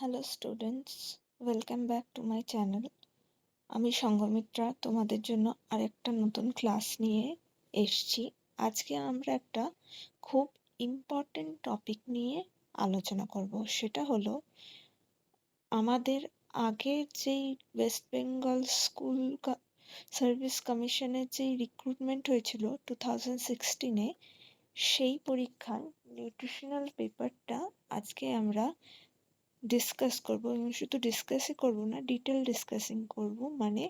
Hello students, welcome back to my channel. আমি সঙ্ঘমিত্রা তোমাদের জন্য আরেকটা নতুন ক্লাস নিয়ে এসছি। আজকে আমরা একটা খুব ইম্পর্টেন্ট টপিক নিয়ে আলোচনা করব। সেটা হলো আমাদের আগের যেই ওয়েস্ট বেঙ্গল স্কুল সার্ভিস কমিশনের যেই রিক্রুটমেন্ট হয়েছিল 2016-এ, সেই পরীক্ষার নিউট্রিশনাল পেপারটা আজকে আমরা ডিসকাস করব। এবং শুধু ডিসকাসই করব না, ডিটেল ডিসকাসিং করব। মানে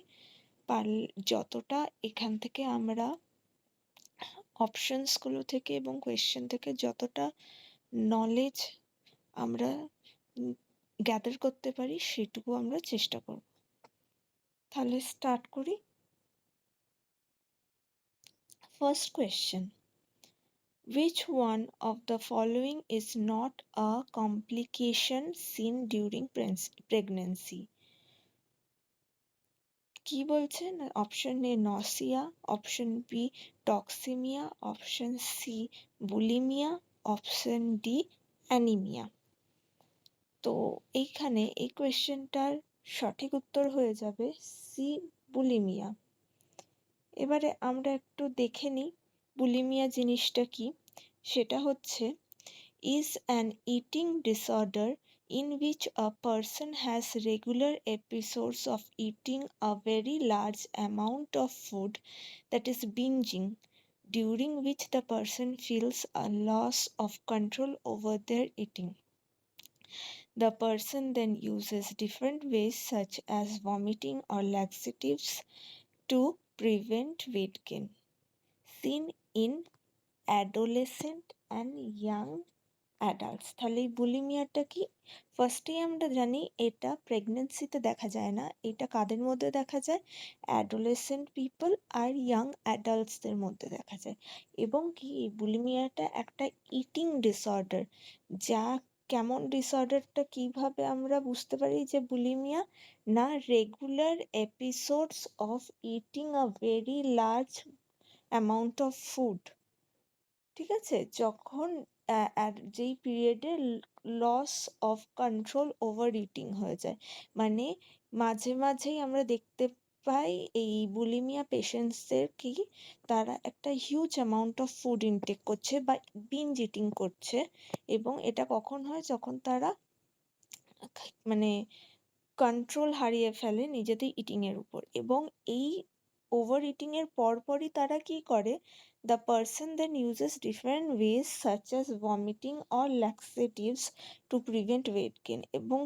যতটা এখান থেকে আমরা অপশনসগুলো থেকে এবং কোয়েশ্চেন থেকে যতটা নলেজ আমরা গ্যাদার করতে পারি সেটুকু আমরা চেষ্টা করব। তাহলে স্টার্ট করি। First question: Which one of the following is not a complication seen during pregnancy? কি বলছে না, option A nausea, option B toxaemia, option C bulimia, option D anaemia. তো এইখানে এই কোয়েশ্চেনটার সঠিক উত্তর হয়ে যাবে সি, বুলিমিয়া। এবারে আমরা একটু দেখে নিই বুলিমিয়া জিনিসটা কি। সেটা হচ্ছে is an eating disorder in which a person has regular episodes of eating a very large amount of food, that is binging, during which the person feels a loss of control over their eating. The person then uses different ways such as vomiting or laxatives to prevent weight gain, seen in adolescent and young adults. তাহলে এই বুলিমিয়াটা কি? ফার্স্টেই আমরা জানি এটা প্রেগনেন্সিতে দেখা যায় না। এটা কাদের মধ্যে দেখা যায়? অ্যাডোলেসেন্ট পিপল আর ইয়াং অ্যাডাল্টসদের মধ্যে দেখা যায়। এবং কি এই বুলিমিয়াটা একটা ইটিং ডিসঅর্ডার। যা কেমন ডিসঅর্ডারটা কিভাবে আমরা বুঝতে পারি যে বুলিমিয়া? না, regular episodes of eating a very large amount of food. ঠিক আছে, যখন যেই পিরিয়ডে loss of control over eating হয়ে যায়, মানে মাঝে মাঝেই আমরা দেখতে পাই এই বুলিমিয়া পেশেন্টসদের কি তারা একটা huge amount of food intake করছে বা বিঞ্জ ইটিং করছে। এবং এটা কখন হয়? যখন তারা মানে কন্ট্রোল হারিয়ে ফেলে নিজেদের ইটিং এর উপর। এবং এই ওভার ইটিং এর পরপরই তারা কি করে? The person then uses different ways such as vomiting or laxatives to prevent weight gain. এবং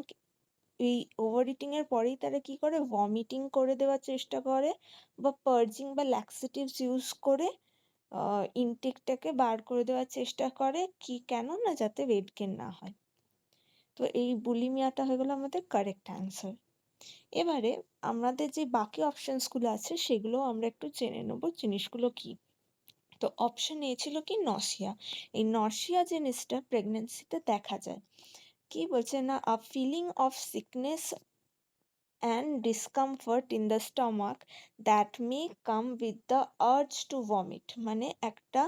এই ওভার ইটিং এর পরেই তারা কি করে? ভমিটিং করে দেওয়ার চেষ্টা করে বা পার্জিং বা ল্যাক্সেটিভস ইউজ করে ইনটেকটাকে বার করে দেওয়ার চেষ্টা করে। কি কেন? না, যাতে ওয়েট গেইন না হয়। তো এই বুলিমিয়াটা হয়ে গেল আমাদের কারেক্ট অ্যান্সার। এবারে আমাদের যে বাকি অপশনসগুলো আছে সেগুলো আমরা একটু জেনে নেব জিনিসগুলো কি। তো অপশন এ ছিল কি নসিয়া। এই নসিয়া জিনিসটা প্রেগনেন্সিতে দেখা যায়। কি বলছে না, a feeling of sickness and discomfort in the stomach that may come with the urge to vomit. মানে একটা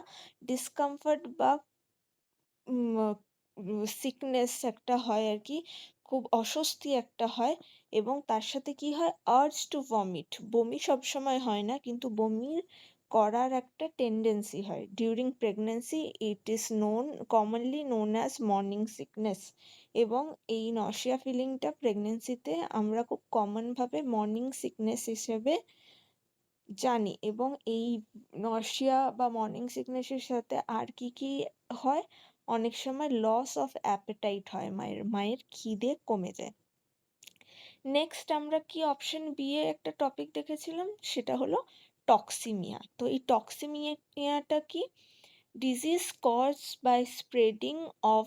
ডিসকমফর্ট বা সিকনেস একটা হয় আর কি, খুব অস্বস্তি একটা হয়। এবং তার সাথে কি হয়? Urge to vomit. বমি সবসময় হয় না, কিন্তু বমির করার একটা টেন্ডেন্সি হয় during pregnancy. It is commonly known as morning sickness. এবং এই নশিয়া ফিলিংটা প্রেগনেন্সিতে আমরা খুব কমনভাবে মর্নিং সিকনেস হিসেবে জানি। এবং এই নশিয়া বা মর্নিং সিকনেসের সাথে আর কি কি হয়? অনেক সময় লস অফ অ্যাপেটাইট হয়, মায়ের খিদে কমে যায়। নেক্সট আমরা কি অপশন বি এ একটা টপিক দেখেছিলাম, সেটা হলো টক্সিমিয়া। তো এই টক্সিমিয়াটা কি? Disease caused by spreading of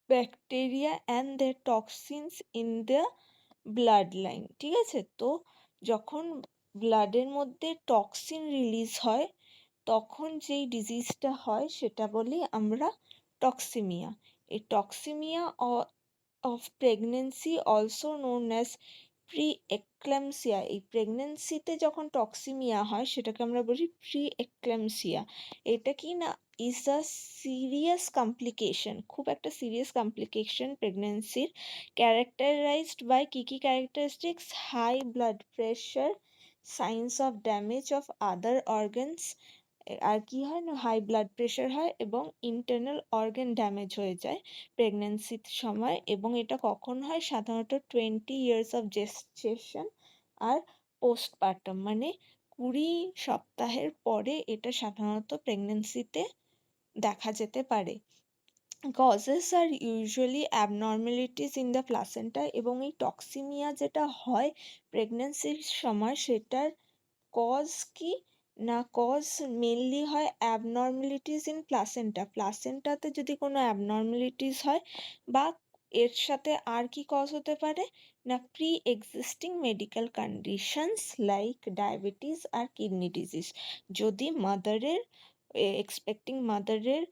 bacteria and their toxins in the blood line. ঠিক আছে, তো যখন ব্লাডের মধ্যে টক্সিন রিলিজ হয় তখন যেই ডিজিজটা হয় সেটা বলি আমরা টক্সিমিয়া। এই toxaemia of pregnancy also known as pre eclampsia. এই প্রেগনেন্সিতে যখন টক্সিমিয়া হয় সেটাকে আমরা বলি প্রি এক্লাম্পসিয়া। এটা কি না, is a serious complication, খুব একটা serious complication প্রেগনেন্সির, characterized by কি characteristics, high blood pressure, signs of damage of other organs, আর কি হয় না, হাই ব্লাড প্রেশার হয় এবং ইন্টারনাল অর্গান ড্যামেজ হয়ে যায় প্রেগনেন্সির সময়। এবং এটা কখন হয়, সাধারণত 20 years of gestation আর পোস্টপার্টাম, মানে 20 সপ্তাহের পরে এটা সাধারণত প্রেগনেন্সিতে দেখা যেতে পারে। Causes are usually abnormalities in the placenta, এবং এই টক্সিমিয়া যেটা হয় প্রেগনেন্সির সময় সেটার কজ কি না, কজ মেনলি হয় অ্যাবনর্মালিটিস ইন প্লাসেন্টা, প্লাসেন্টাতে যদি কোনো অ্যাবনর্মালিটিস হয়, বা এর সাথে আর কি কজ হতে পারে না, pre existing medical conditions like diabetes আর কিডনি ডিজিজ। যদি মাদারের, এক্সপেক্টিং মাদারের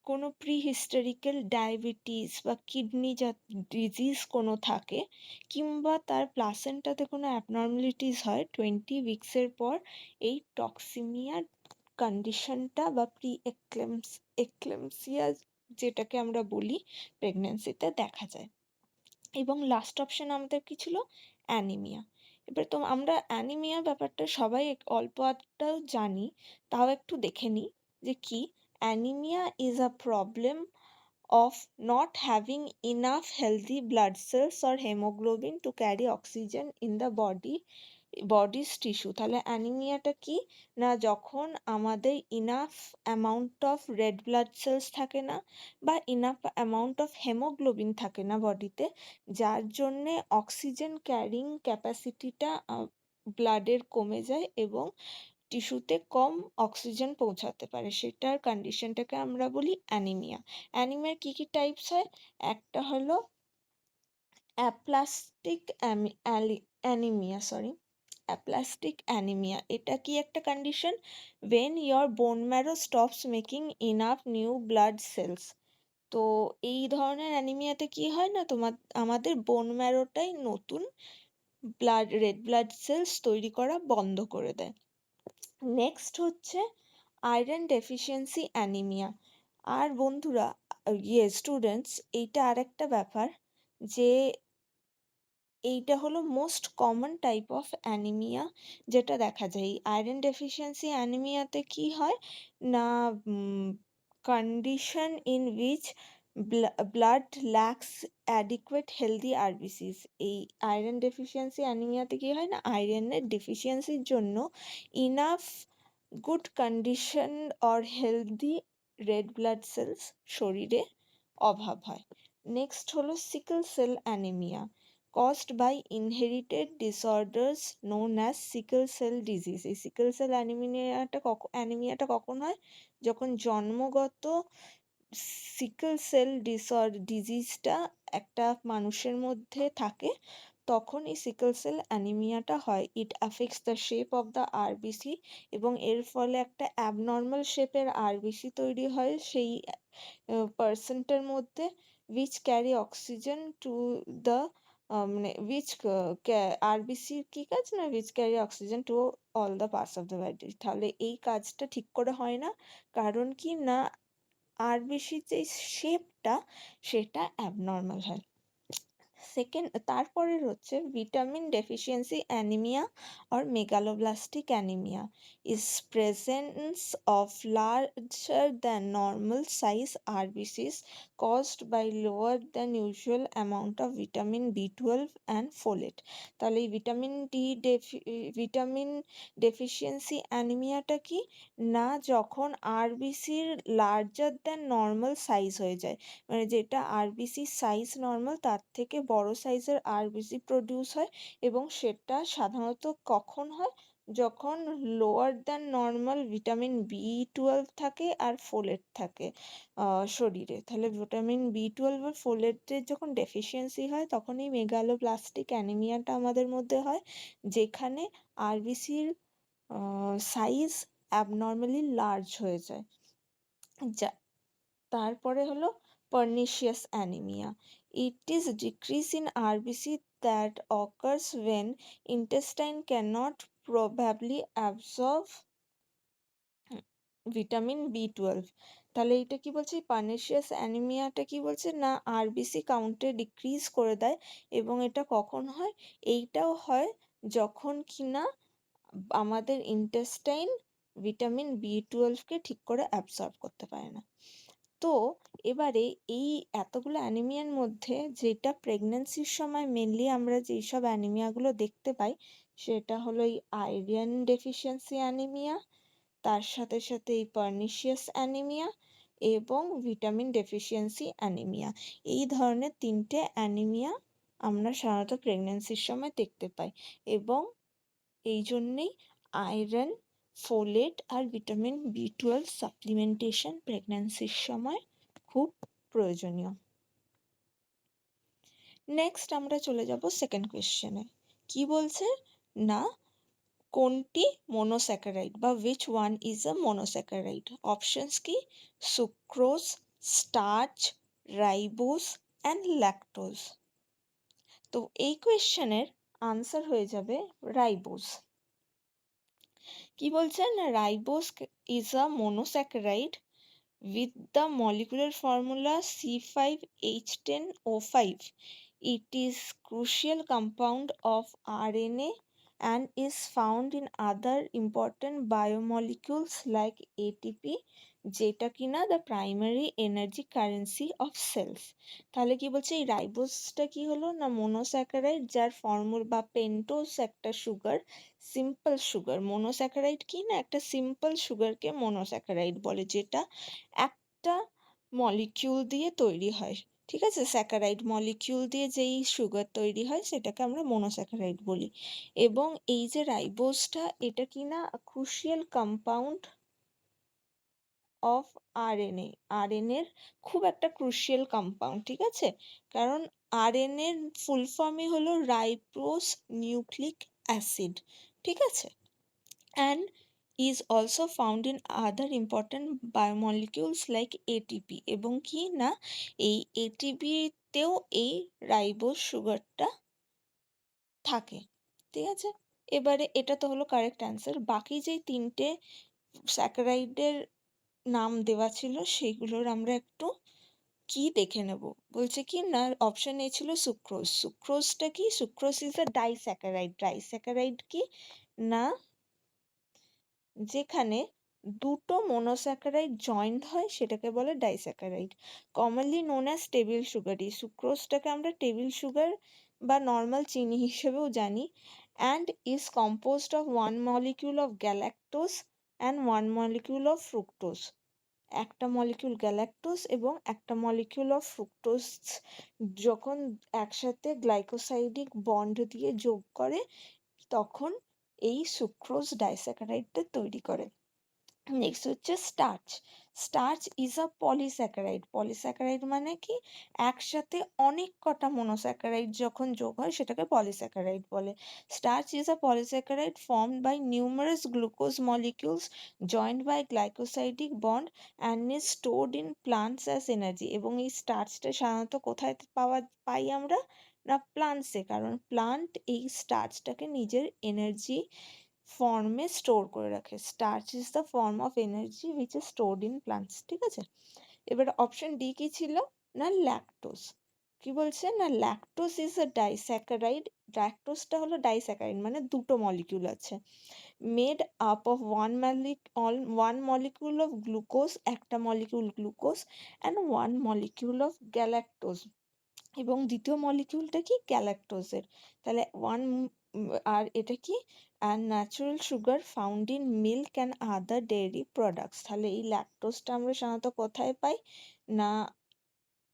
কোনো প্রি হিস্টোরিক্যাল ডায়াবেটিস বা কিডনি ডিজিজ কোনো থাকে, কিংবা তার প্লাসেন্টাতে কোনো অ্যাবনর্মালিটিস হয় 20 উইকসের পর, এই টক্সিমিয়া কন্ডিশনটা বা প্রি এক্লেমসিয়া যেটাকে আমরা বলি প্রেগনেন্সিতে দেখা যায়। এবং লাস্ট অপশন আমাদের কি ছিল, অ্যানিমিয়া। এবার তো আমরা অ্যানিমিয়া ব্যাপারটা সবাই অল্প আধটাও জানি, তাও একটু দেখে নিই যে কি। Anaemia is a problem of not having enough healthy blood cells or hemoglobin to carry oxygen in the body's tissue। তাহলে অ্যানিমিয়াটা কি না, যখন আমাদের enough amount of red blood cells থাকে না, বা ইনাফ অ্যামাউন্ট অফ হেমোগ্লোবিন থাকে না বডিতে, যার জন্যে অক্সিজেন ক্যারিং ক্যাপাসিটিটা ব্লাডের কমে যায় এবং টিস্যুতে কম অক্সিজেন পৌঁছাতে পারে, সেটার কন্ডিশনটাকে আমরা বলি অ্যানিমিয়া। অ্যানিমিয়ার কি টাইপস হয়, একটা হলো অ্যাপ্লাস্টিক অ্যানিমিয়া, অ্যাপ্লাস্টিক অ্যানিমিয়া। এটা কি একটা condition, when your bone marrow stops making enough new blood cells। তো এই ধরনের অ্যানিমিয়াতে কি হয় না, আমাদের বোন ম্যারোটাই নতুন রেড ব্লাড সেলস তৈরি করা বন্ধ করে দেয়। নেক্সট হচ্ছে আয়রন ডেফিসিয়েন্সি অ্যানিমিয়া। আর বন্ধুরা, স্টুডেন্টস, এইটা আরেকটা ব্যাপার যে এইটা হলো most common type of anaemia যেটা দেখা যায়। আয়রন ডেফিসিয়েন্সি অ্যানিমিয়াতে কি হয় না, condition in which blood lakhs adequate healthy RBCs. এই আয়রন ডেফিসিয়েন্সি অ্যানিমিয়াতে কি হয় না, আয়রনের ডেফিসিয়েন্সির জন্য enough good condition or healthy red blood cells শরীরে অভাব হয়। নেক্সট হলো sickle cell anaemia, caused by inherited disorders known as sickle cell disease। এই সিকল সেল অ্যানিমিয়াটা কখন হয়, যখন জন্মগত সিকল সেল ডিজিজটা একটা মানুষের মধ্যে থাকে, তখন এই সিকল সেল অ্যানিমিয়াটা হয়। It affects the shape of the RBC, এবং এর ফলে একটা অ্যাবনর্মাল শেপের আরবিসি তৈরি হয় সেই পার্সনটার মধ্যে, which carry oxygen to the মানে উইচ আরবিসির কি কাজ না, which carry oxygen to all the parts of the body. তাহলে এই কাজটা ঠিক করে হয় না, কারণ কি না, আরবিসির যে শেপটা সেটা অ্যাবনর্মাল হয়। সেকেন্ড, তারপরের হচ্ছে vitamin deficiency anaemia or megaloblastic anemia is presence of larger than normal size RBCs caused by lower than usual amount of vitamin B12 and folate। তাহলে এই ভিটামিন ডেফিসিয়েন্সি অ্যানিমিয়াটা কি না, যখন আরবিসির লার্জার দ্যান নর্মাল সাইজ হয়ে যায়, মানে যেটা RBC size normal তার থেকে বড় সাইজের আরবিসি প্রডিউস হয়, এবং সেটা সাধারণত কখন হয়, যখন lower than normal vitamin B12 থাকে আর ফোলেট থাকে শরীরে। তাহলে ভিটামিন B12 আর ফোলেটের যখন ডেফিসিয়েন্সি হয়, তখন এই মেগালোপ্লাস্টিক অ্যানিমিয়াটা আমাদের মধ্যে হয়, যেখানে আরবিসির সাইজ অ্যাবনর্মালি লার্জ হয়ে যায়। তারপরে হলো pernicious anemia. It is decrease in RBC that occurs when intestine cannot probably absorb vitamin B12। তাহলে এটা কি বলছে, পার্নিশিয়াস অ্যানিমিয়াটা কি বলছে না, আরবিসি কাউন্টে ডিক্রিজ করে দেয়। এবং এটা কখন হয়, এইটাও হয় যখন কিনা আমাদের ইন্টেস্টাইন ভিটামিন B12কে ঠিক করে অ্যাবসর্ব করতে পারে না। তো এবারে এই এতগুলো অ্যানিমিয়ার মধ্যে যেটা প্রেগন্যান্সির সময় মেনলি আমরা যেই সব অ্যানিমিয়াগুলো দেখতে পাই, সেটা হলো এই আয়রন ডেফিসিয়েন্সি অ্যানিমিয়া, তার সাথে সাথে এই পার্নিশিয়াস অ্যানিমিয়া এবং ভিটামিন ডেফিসিয়েন্সি অ্যানিমিয়া। এই ধরনের তিনটে অ্যানিমিয়া আমরা সাধারণত প্রেগন্যান্সির সময় দেখতে পাই। এবং এই জন্যেই আয়রন, ফোলেট আর ভিটামিন B12 সাপ্লিমেন্টেশন প্রেগন্যান্সির সময় খুব প্রয়োজনীয়। নেক্সট আমরা চলে যাব সেকেন্ড কোয়েশ্চেনে। কি বলছে না, কোনটি মনোস্যাকারাইড বা which one is a monosaccharide? Options কি, sucrose, starch, ribose and lactose. তো এই কোয়েশ্চেনের আনসার হয়ে যাবে রাইবোজ। কি বলছে না, ribose is a monosaccharide with the molecular formula C5H10O5. It is crucial compound of RNA and is found in other important biomolecules like ATP, যেটা কিনা the primary energy currency of cells। তাহলে কি বলছে, এই রাইবোজটা কি হলো না, মনোস্যাকারাইড যার ফর্মুলা বা পেন্টোজ একটা সুগার, সিম্পল সুগার। মনোস্যাকারাইড কি না, একটা সিম্পল সুগারকে মনোস্যাকারাইড বলে, যেটা একটা মলিকিউল দিয়ে তৈরি হয়। ঠিক আছে, স্যাকারাইড মলিকিউল দিয়ে যেই সুগার তৈরি হয় সেটাকে আমরা মনোস্যাকারাইড বলি। এবং এই যে রাইবোজটা, এটা কিনা ক্রুশিয়াল কম্পাউন্ড অফ আরএনএ, আরএনএর খুব একটা ক্রুশিয়াল কম্পাউন্ড। ঠিক আছে, কারণ আরএনএর ফুল ফর্মই হলো রাইবোজ নিউক্লিক অ্যাসিড। ঠিক আছে, and is also found in other important biomolecules like ATP। এবং কি না, এই ATP তেও এই রাইবোজ সুগারটা থাকে। ঠিক আছে, এবারে এটা তো হলো কারেক্ট অ্যান্সার। বাকি যে তিনটে স্যাকারাইডের নাম দেওয়া ছিল সেগুলোর আমরা একটু কি দেখে নেব। বলছে কি না, অপশন এ ছিল সুক্রোজ। সুক্রোজটা কি, sucrose is a disaccharide. Disaccharide কি না, যেখানে দুটো মনোস্যাকারাইড জয়েন্ট হয় সেটাকে বলে disaccharide, commonly known as table sugar. এই সুক্রোজটাকে আমরা টেবিল সুগার বা নর্মাল চিনি হিসেবেও জানি। And is composed of one molecule of galactose and one molecule of fructose. একটা মলিকিউল গ্যালাক্টোজ এবং একটা মলিকিউল অফ ফ্রুক্টোজ যখন একসাথে গ্লাইকোসাইডিক বন্ড দিয়ে যোগ করে, তখন এই সুক্রোজ ডাইস্যাকারাইডটা তৈরি করে। নেক্সট হচ্ছে starch. Starch is a polysaccharide. Polysaccharide মানে কি, একসাথে অনেক কটা মনোস্যাকারাইড যখন যোগ হয় সেটাকে পলিস্যাকারাইড বলে। Starch is a polysaccharide formed by numerous glucose molecules joined by glycosidic bond and is stored in plants as energy. এবং এই স্টার্চটা সাধারণত কোথায় পাই আমরা না, প্লান্টসে, কারণ প্লান্ট এই স্টার্চটাকে নিজের এনার্জি ফর্মে স্টোর করে রাখে। Starch is the form of energy which is stored in plants. ঠিক আছে, এবার অপশন ডি কি ছিল না, ল্যাকটোজ। কি বলছে না, ল্যাকটোজ ইজ আ ডাইস্যাকারাইড। ল্যাকটোজটা হলো ডাইস্যাকারাইড মানে দুটো মলিকিউল আছে, made up of one molecule of glucose, একটা molecule glucose, and one molecule of galactose. এবং দ্বিতীয় মলিকিউলটা কি, গ্যালাক্টোজের। তাহলে আর এটা কি, আর natural sugar found in milk and other dairy products. তাহলে এই ল্যাকটোজটা আমরা সাধারণত কোথায় পাই না,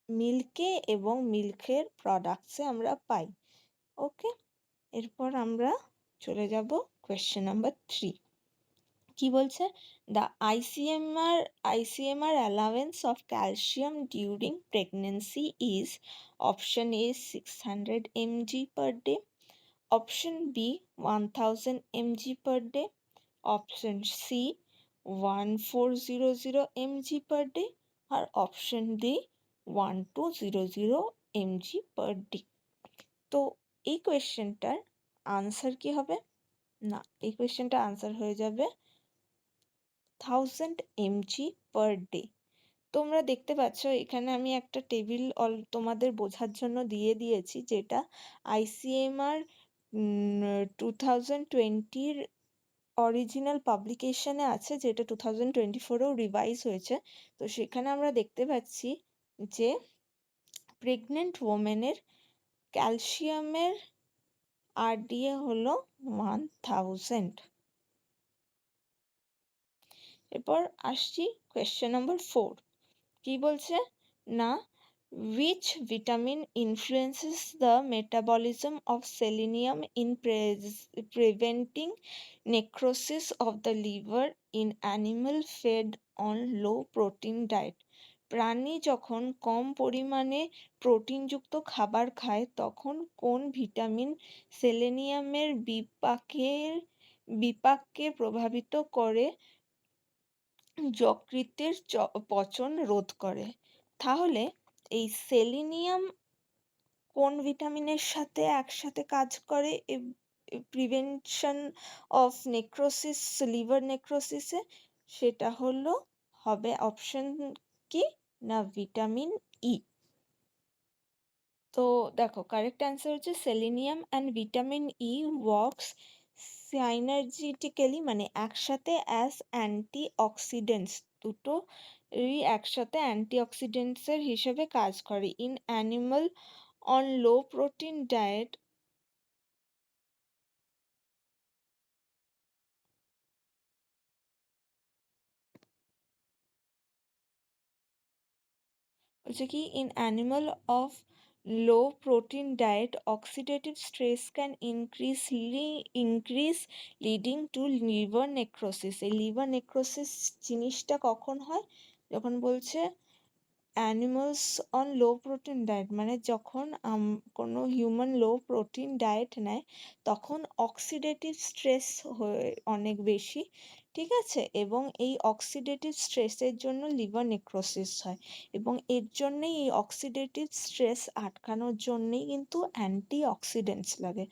মিল্কে এবং মিল্কের প্রোডাক্টসে আমরা পাই। ওকে, এরপর আমরা চলে যাব কোয়েশ্চেন নাম্বার 3। কি বলছে, the ICMR allowance of calcium during pregnancy is, option A 600 mg per day, option B 1000 mg per day, option C 1400 mg per day, আর option D 1200 mg per day। তো এই কোয়েশ্চেনটার আনসার কি হবে না, এই কোয়েশ্চেনটার answer হয়ে যাবে 1000 mg per day। তোমরা দেখতে পাচ্ছ এখানে আমি একটা টেবিল তোমাদের বোঝার জন্য দিয়ে দিয়েছি, যেটা ICMR 2020-র অরিজিনাল পাবলিকেশনে আছে, যেটা 2024-এও রিভাইজ হয়েছে। তো সেখানে আমরা দেখতে পাচ্ছি যে প্রেগনেন্ট ওমেনের ক্যালসিয়ামের RDA হলো 1000। এরপর আসছি কোয়েশ্চেন নাম্বার 4। কি বলছে না, which vitamin influences the metabolism of selenium in preventing necrosis of the liver in animal fed on low protein diet? প্রাণী যখন কম পরিমাণে প্রোটিনযুক্ত খাবার খায় তখন কোন ভিটামিন সেলেনিয়ামের বিপাককে প্রভাবিত করে যকৃতের পচন রোধ করে? তাহলে এই সেলিনিয়াম কোন ভিটামিনের সাথে একসাথে কাজ করে প্রিভেনশন অফ নেক্রোসিস, লিভার নেক্রোসিসে? সেটা হবে অপশন কি না ভিটামিন ই। তো দেখো কারেক্ট অ্যান্সার হচ্ছে selenium and vitamin E works synergistically, মানে একসাথে অ্যাজ অ্যান্টি অক্সিডেন্টস, দুটো একসাথে অ্যান্টি অক্সিডেন্টসের হিসেবে কাজ করে in animal on low protein diet. বলছে কি in animal of low protein diet oxidative stress can increase leading to liver necrosis. এই লিভার নেক্রোসিস জিনিসটা কখন হয়? যখন বলছে animals on low protein diet, মানে যখন কোনো হিউম্যান লো প্রোটিন ডায়েট নেয় তখন অক্সিডেটিভ স্ট্রেস অনেক বেশি, ঠিক আছে, এবং এই অক্সিডেটিভ স্ট্রেসের জন্য লিভার নেক্রোসিস হয়, এবং এর জন্যেই এই অক্সিডেটিভ স্ট্রেস আটকানোর জন্যেই কিন্তু অ্যান্টি অক্সিডেন্টস লাগে।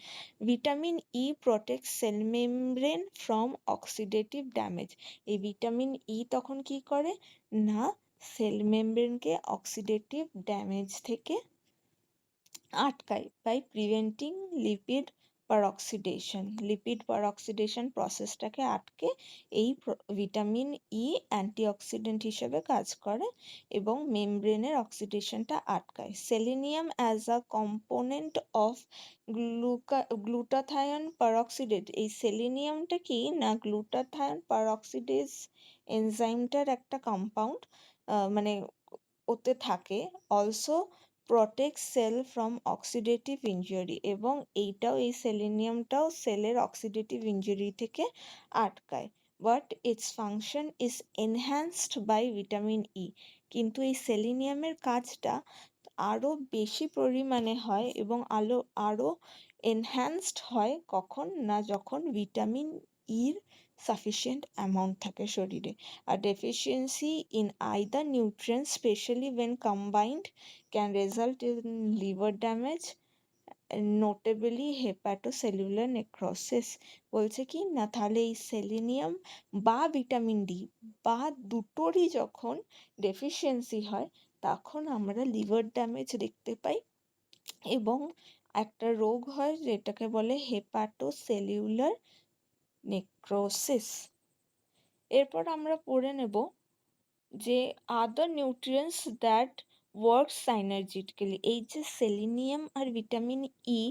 Vitamin E protect cell membrane from oxidative damage. এই ভিটামিন ই তখন কি করে না সেল মেমব্রেনকে অক্সিডেটিভ ড্যামেজ থেকে আটকায় বাই প্রিভেন্টিং লিপিড পারঅক্সিডেশন প্রসেসটাকে আটকে এই ভিটামিন ই অ্যান্টিঅক্সিডেন্ট হিসেবে কাজ করে এবং মেমব্রেনের অক্সিডেশনটা আটকায়। Selenium as a component of glutathione peroxidase. এই সেলেনিয়ামটা কি না গ্লুটাথায়ন পারঅক্সিডেজ এনজাইমটার একটা কম্পাউন্ড, মানে ওতে থাকে। Also protect cell from oxidative injury, এবং এই সেলেনিয়ামটাও সেলের অক্সিডেটিভ ইনজুরি থেকে আটকায়। But its function is enhanced by vitamin E. কিন্তু এই সেলেনিয়ামের কাজটা আরও বেশি পরিমাণে হয় এবং আরও এনহ্যান্সড হয় কখন না যখন ভিটামিন ইর সাফিসিয়েন্ট অ্যামাউন্ট থাকে শরীরে। A deficiency in either nutrient, especially when combined, can result in liver damage, notably hepatocellular necrosis। বলছে কি না তাহলে এই সেলেনিয়াম বা ভিটামিন ডি বা দুটোরই যখন ডেফিসিয়েন্সি হয় তখন আমরা লিভার ড্যামেজ দেখতে পাই এবং একটা রোগ হয় যেটাকে বলে হেপাটোসেলুলার নেক্রোসিস। এরপর আমরা পড়ে নেব যে আদার নিউট্রিয়েন্টস দ্যাট ওয়ার্ক সাইনার্জিটিক্যালি। এই যে সেলিনিয়াম আর ভিটামিন ই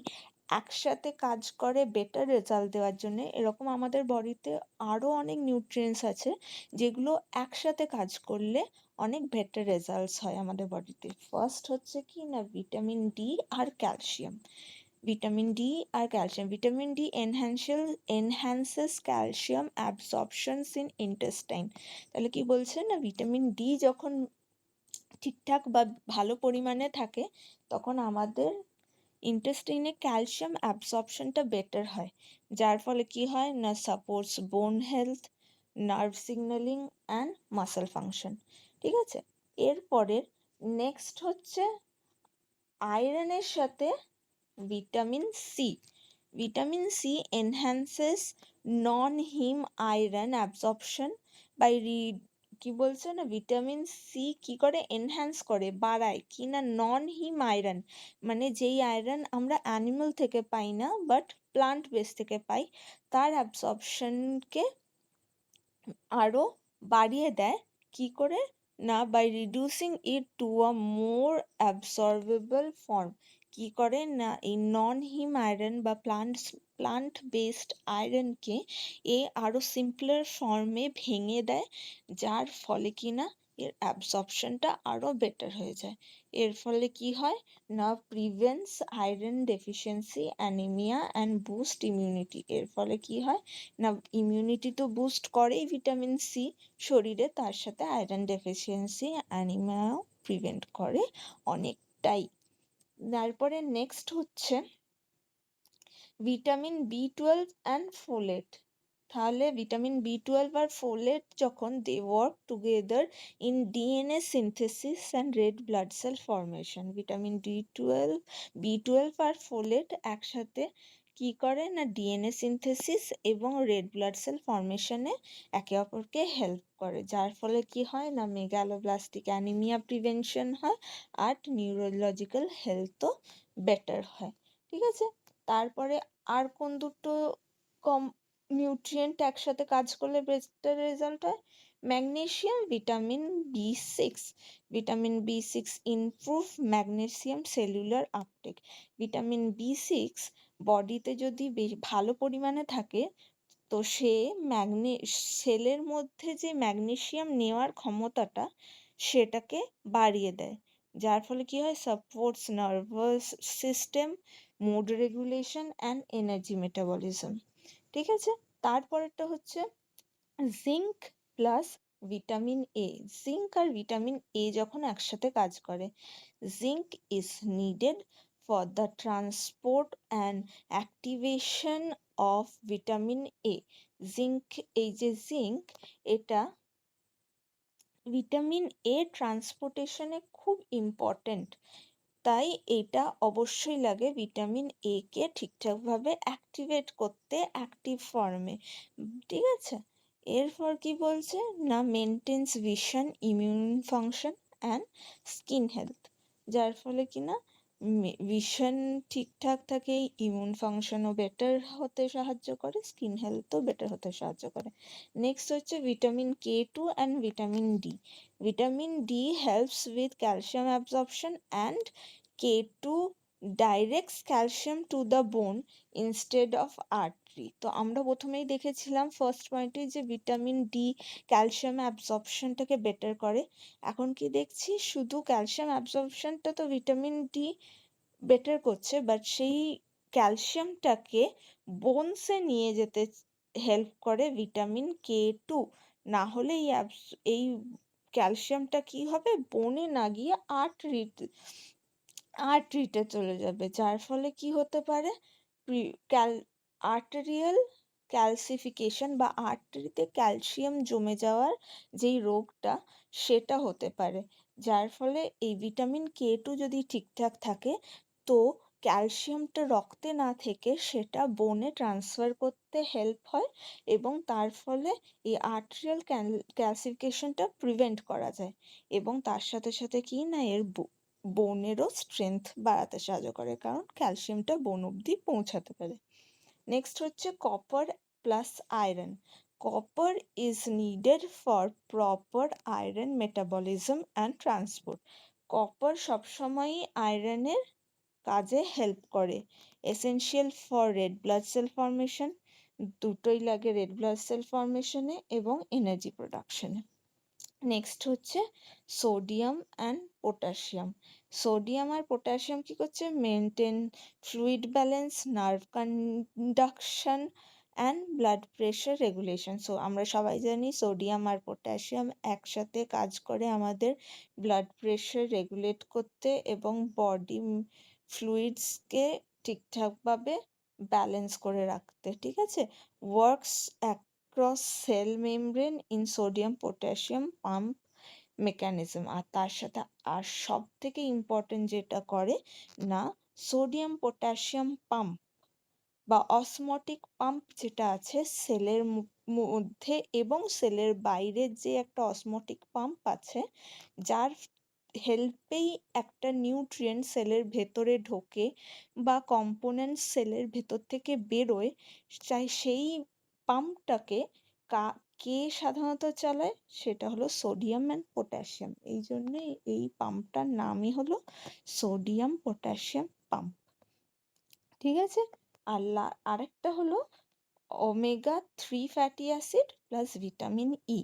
একসাথে কাজ করে বেটার রেজাল্ট দেওয়ার জন্য, এরকম আমাদের বডিতে আরও অনেক নিউট্রিয়েন্টস আছে যেগুলো একসাথে কাজ করলে অনেক বেটার রেজাল্টস হয় আমাদের বডিতে। ফার্স্ট হচ্ছে কি না ভিটামিন ডি আর calcium. Vitamin D enhances calcium absorptions in intestine। তাহলে কি বলছে না ভিটামিন ডি যখন ঠিকঠাক বা ভালো পরিমাণে থাকে তখন আমাদের ইন্টেস্টাইনে ক্যালসিয়াম অ্যাবসর্পশনটা বেটার হয়, যার ফলে কি হয় না supports bone health, nerve signalling and muscle function, ঠিক আছে। এরপরের নেক্সট হচ্ছে আয়রনের সাথে vitamin C. Vitamin C enhances non-heme iron absorption by কি বলছে না, ভিটামিন সি কি করে এনহ্যান্স করে, বাড়ায় কি না নন হিম আয়রন, মানে যেই আয়রন আমরা অ্যানিমাল থেকে পাই না বাট প্লান্ট বেস থেকে পাই, তার অ্যাবসর্পশনকে আরো বাড়িয়ে দেয়। কি করে না, by reducing it to a more absorbable form. কি করে না, এই নন হিম আয়রন বা প্লান্ট বেসড আয়রনকে এ আরো সিম্পলার ফর্মে ভেঙে দেয়, যার ফলে কি না এর অ্যাবসর্পশনটা আরো বেটার হয়ে যায়। এর ফলে কি হয় না, prevents iron deficiency, anaemia and boost immunity. এর ফলে কি হয় না, ইমিউনিটি তো বুস্ট করেই ভিটামিন সি শরীরে, তার সাথে আয়রন ডেফিসিয়েন্সি, অ্যানিমিয়াও প্রিভেন্ট করে অনেকটাই। তারপরে নেক্সট হচ্ছে vitamin B twelve and folate. তাহলে ভিটামিন বি টুয়েলভ আর ফোলেট যখন they work together in DNA synthesis and red blood cell formation. Vitamin B twelve আর ফোলেট একসাথে কি করে না, ডিএনএ সিনথেসিস এবং রেড ব্লাড সেল ফর্মেশনে একে অপরকে হেল্প করে, যার ফলে কি হয় না, মেগালোব্লাস্টিক অ্যানিমিয়া প্রিভেনশন হয় আর নিউরোলজিক্যাল হেলথও বেটার হয়। ঠিক আছে, তারপরে আর কোন দুটো কম নিউট্রিয়েন্ট একসাথে কাজ করলে বেটার রেজাল্ট হয়? Magnesium, vitamin B six. Vitamin B six improve magnesium cellular uptake. Vitamin B six বডিতে যদি ভালো পরিমাণে থাকে, তো সে সেলের মধ্যে যে ম্যাগনেসিয়াম নেওয়ার ক্ষমতাটা সেটাকে বাড়িয়ে দেয়, যার ফলে কি হয়, supports nervous system, mood regulation and energy metabolism. ঠিক আছে, তারপরেরটা হচ্ছে zinc plus vitamin A. Zinc আর ভিটামিন এ যখন একসাথে কাজ করে, zinc is needed for the transport and activation of vitamin A. Zinc, এই যে জিঙ্ক, এটা ভিটামিন এ ট্রান্সপোর্টেশনে খুব ইম্পর্ট্যান্ট, তাই এটা অবশ্যই লাগে ভিটামিন এ কে ঠিকঠাকভাবে অ্যাক্টিভেট করতে, অ্যাক্টিভ ফর্মে। ঠিক আছে, এরপর কি বলছে না, maintains vision, immune function and skin health, যার ফলে কি না ভিশন ঠিকঠাক থাকে, ইমিউন ফাংশনও বেটার হতে সাহায্য করে, স্কিন হেলথও বেটার হতে সাহায্য করে। নেক্সট হচ্ছে vitamin K2 and vitamin D. Vitamin D helps with calcium absorption and K2 directs calcium to the bone instead of artery. তো আমরা প্রথমেই দেখেছিলাম ফার্স্ট পয়েন্টে যে ভিটামিন ডি ক্যালসিয়াম অ্যাবজর্পশনটাকে বেটার করে। এখন কি দেখছি, শুধু ক্যালসিয়াম অ্যাবজর্পশনটা তো ভিটামিন ডি বেটার করছে, বাট সেই ক্যালসিয়ামটাকে বোনসে নিয়ে যেতে হেল্প করে ভিটামিন K2। না হলে এই ক্যালসিয়ামটা কি হবে, বোনে না গিয়ে আর্টারিতে চলে যাবে, যার ফলে কি হতে পারে, আর্টেরিয়াল ক্যালসিফিকেশন বা আর্টারিতে ক্যালসিয়াম জমে যাওয়ার যেই রোগটা, সেটা হতে পারে। যার ফলে এই ভিটামিন K2 যদি ঠিকঠাক থাকে, তো ক্যালসিয়ামটা রক্তে না থেকে সেটা বোনে ট্রান্সফার করতে হেল্প হয়, এবং তার ফলে এই আর্টেরিয়াল ক্যালসিফিকেশনটা প্রিভেন্ট করা যায়, এবং তার সাথে সাথে কি না, এর বোনেরও স্ট্রেংথ বাড়াতে সাহায্য করে, কারণ ক্যালসিয়ামটা বোন অবধি পৌঁছাতে পারে। নেক্সট হচ্ছে copper plus iron. Copper is needed for proper iron metabolism and transport. Copper সবসময়ই আয়রনের কাজে হেল্প করে, essential for red blood cell formation, দুটোই লাগে রেড ব্লাড সেল ফর্মেশনে এবং এনার্জি প্রোডাকশনে। নেক্সট হচ্ছে সোডিয়াম অ্যান্ড পটাশিয়াম। সোডিয়াম আর পটাশিয়াম কি করছে, maintain fluid balance, nerve conduction and blood pressure regulation. So আমরা সবাই জানি সোডিয়াম আর পটাশিয়াম একসাথে কাজ করে আমাদের ব্লাড প্রেশার রেগুলেট করতে এবং বডি ফ্লুইডসকে ঠিকঠাকভাবে ব্যালেন্স করে রাখতে। ঠিক আছে, works cross cell membrane in sodium potassium pump mechanism. আর তার সাথে আর সব থেকে ইম্পর্টেন্ট যেটা করে না, সোডিয়াম পটাশিয়াম পাম্প বা অসমোটিক পাম্প যেটা আছে সেলের মধ্যে এবং সেলের বাইরের যে একটা অসমোটিক পাম্প আছে, যার হেল্পেই একটা নিউট্রিয়েন্ট সেলের ভেতরে ঢোকে বা কম্পোনেন্ট সেলের ভেতর থেকে বেরোয়, তাই সেই পাম্পটাকে কে সাধারণত চালায়? সেটা হলো সোডিয়াম অ্যান্ড পটাশিয়াম। এই জন্যই এই পাম্পটার নামই হলো সোডিয়াম পটাশিয়াম পাম্প। ঠিক আছে। আরেকটা হলো omega-3 fatty acid plus vitamin E.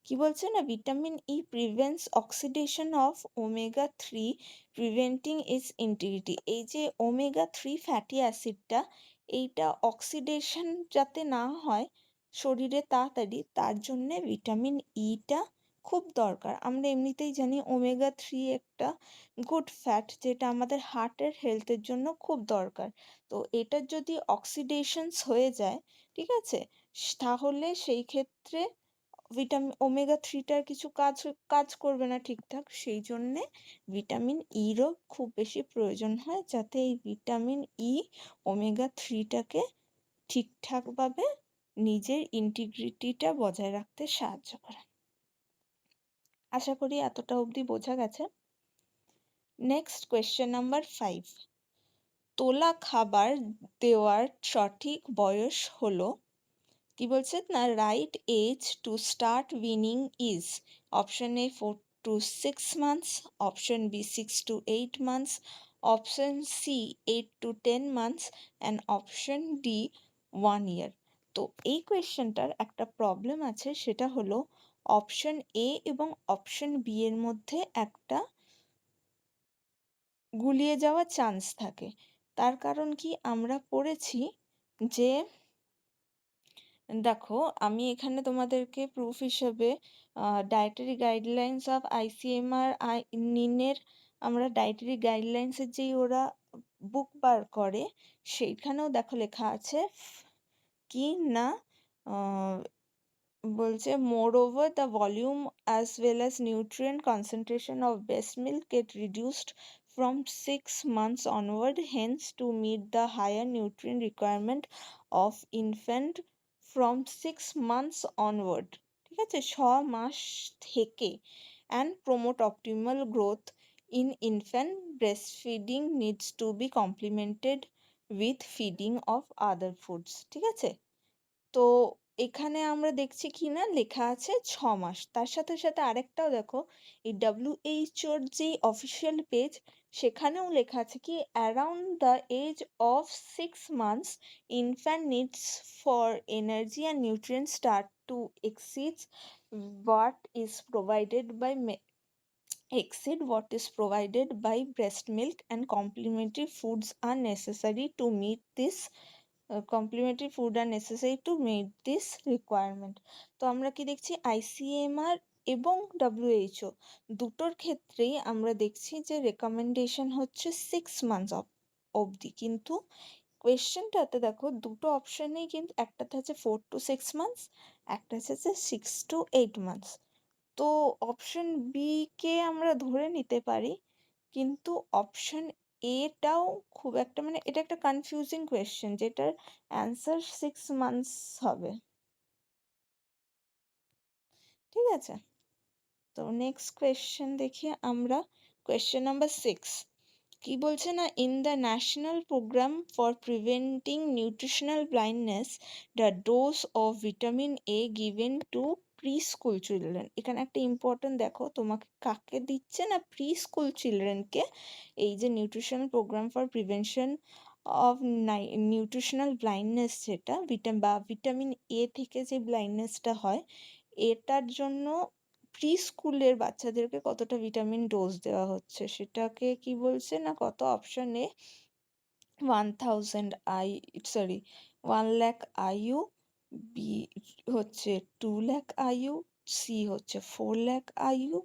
কি বলছে না, vitamin E prevents oxidation of omega-3 preventing it's integrity. এই যে omega-3 ফ্যাটি অ্যাসিডটা, এইটা অক্সিডেশন যাতে না হয় শরীরে তাড়াতাড়ি, তার জন্যে ভিটামিন ইটা খুব দরকার। আমরা এমনিতেই জানি omega-3 একটা গুড ফ্যাট, যেটা আমাদের হার্টের হেলথের জন্য খুব দরকার। তো এটার যদি অক্সিডেশনস হয়ে যায়, ঠিক আছে, তাহলে সেই ক্ষেত্রে omega-3টার কিছু কাজ করবে না ঠিকঠাক। সেই জন্যে ভিটামিন ইরও খুব বেশি প্রয়োজন হয়, যাতে এই ভিটামিন ই omega-3টাকে ঠিকঠাকভাবে নিজের ইন্টিগ্রিটিটা বজায় রাখতে সাহায্য করে। আশা করি এতটা অবধি বোঝা গেছে। নেক্সট কোয়েশ্চেন নাম্বার 5, তোলা খাবার দেওয়ার সঠিক বয়স হলো, কি বলছে না, right age to start weaning is option A 4 to 6 months, option B 6 to 8 months, option C 8 to 10 months and option D 1 year। তো এই কোয়েশ্চেনটার একটা প্রবলেম আছে, সেটা হলো অপশন এ এবং অপশন বি এর মধ্যে একটা গুলিয়ে যাওয়ার চান্স থাকে। তার কারণ কি, আমরা পড়েছি যে, দেখো আমি এখানে তোমাদেরকে প্রুফ হিসেবে ডায়েটারি গাইডলাইন্স অফ ICMR নিনের, আমরা ডায়েটারি গাইডলাইন্সের যেই ওরা বুক বার করে, সেইখানেও দেখো লেখা আছে কি না, বলছে moreover the volume as well as nutrient concentration of breast milk get reduced from 6 months onward, hence to meet the higher nutrient requirement of infant from 6 months onward, ঠিক আছে, 6 মাস থেকে, and promote optimal growth in infant, breastfeeding needs to be complemented with feeding of other foods। ঠিক আছে। তো এখানে আমরা দেখছি কি না, লেখা আছে 6 মাস। তার সাথে সাথে আরেকটাও দেখো, এই WHO এর যে অফিসিয়াল পেজ, সেখানেও লেখা আছে কি, around the age of 6 months infant needs for energy and nutrients start to exceed what is provided by breast milk, and complementary foods are necessary to meet this requirement। তো আমরা কি দেখছি, ICMR এবং WHO দুটোর ক্ষেত্রেই আমরা দেখছি যে রেকমেন্ডেশন হচ্ছে 6 মান্থস অবধি। কিন্তু কোয়েশ্চেনটাতে দেখো দুটো অপশনেই, কিন্তু একটাতে আছে 4 to 6 months, একটা আছে 6 to 8 months। তো অপশন বি কে আমরা ধরে নিতে পারি, কিন্তু অপশন এটাও খুব একটা, মানে এটা একটা কনফিউজিং কোয়েশ্চেন, যেটার অ্যান্সার 6 মান্থস হবে। ঠিক আছে। তো নেক্সট কোয়েশ্চেন দেখি আমরা, কোয়েশ্চেন নাম্বার 6, কি বলছে না, in the national programme for preventing nutritional blindness the dose of vitamin A given to preschool children. এখানে একটা ইম্পর্টেন্ট দেখো, তোমাকে কাকে দিচ্ছে না, প্রি স্কুল চিলড্রেনকে এই যে nutritional programme for prevention of nutritional blindness, যেটা ভিটামিন এ থেকে যে ব্লাইন্ডনেসটা হয়, এটার জন্য প্রি স্কুলের বাচ্চাদেরকে কতটা ভিটামিন ডোজ দেওয়া হচ্ছে, সেটাকে কি বলছে না, কত অপশনে 1 লাখ IU, বি হচ্ছে 2 লাখ IU, সি হচ্ছে 4 লাখ IU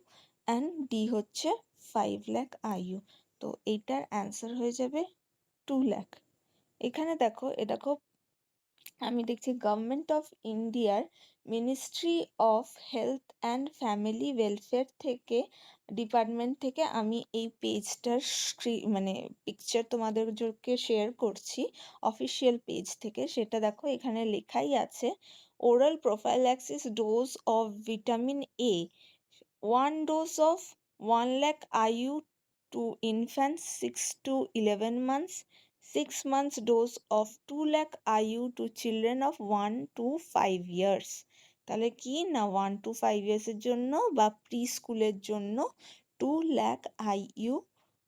অ্যান্ড ডি হচ্ছে 5 লাখ IU। তো এইটার অ্যান্সার হয়ে যাবে 2 লাখ। এখানে দেখো, আমি দেখছি গভর্নমেন্ট অফ ইন্ডিয়ার ministry of health and family welfare থেকে ডিপার্টমেন্ট থেকে আমি এই পেজটার মানে পিকচার তোমাদেরকে শেয়ার করছি অফিসিয়াল পেজ থেকে। সেটা দেখো, এখানে লেখাই আছে oral prophylaxis dose of vitamin A, 1 dose of 1 lakh IU to infants 6 to 11 months, 6 months dose of 2 lakh IU to children of 1 to 5 years। তাহলে কি না 1 to 5 years এর জন্য বা প্রি স্কুলের জন্য 2 lakh IU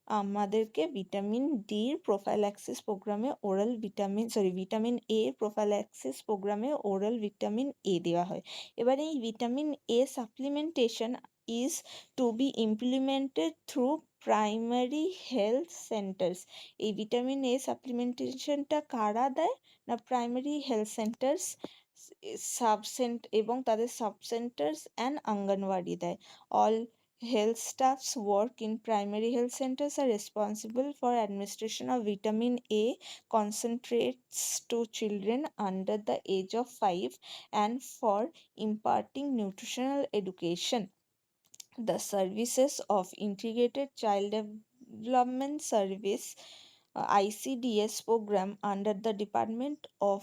আমাদেরকে ভিটামিন ডির প্রোফাইল্যাক্সিস প্রোগ্রামে ওরাল ভিটামিন এ প্রোফাইল্যাক্সিস প্রোগ্রামে ওরাল ভিটামিন এ দেওয়া হয়। এবার এই vitamin A supplementation is to be implemented through primary health centres. এই ভিটামিন এ সাপ্লিমেন্টেশনটা কারা দেয় না প্রাইমারি হেলথ সেন্টার্স এবং তাদের সাব সেন্টার্স অ্যান্ড অঙ্গনওয়াড়ি দেয়। All health staffs work in primary health centers are responsible for administration of vitamin A concentrates to children under the age of 5 and for imparting nutritional education. The services of Integrated Child Development Service ICDS program under the Department of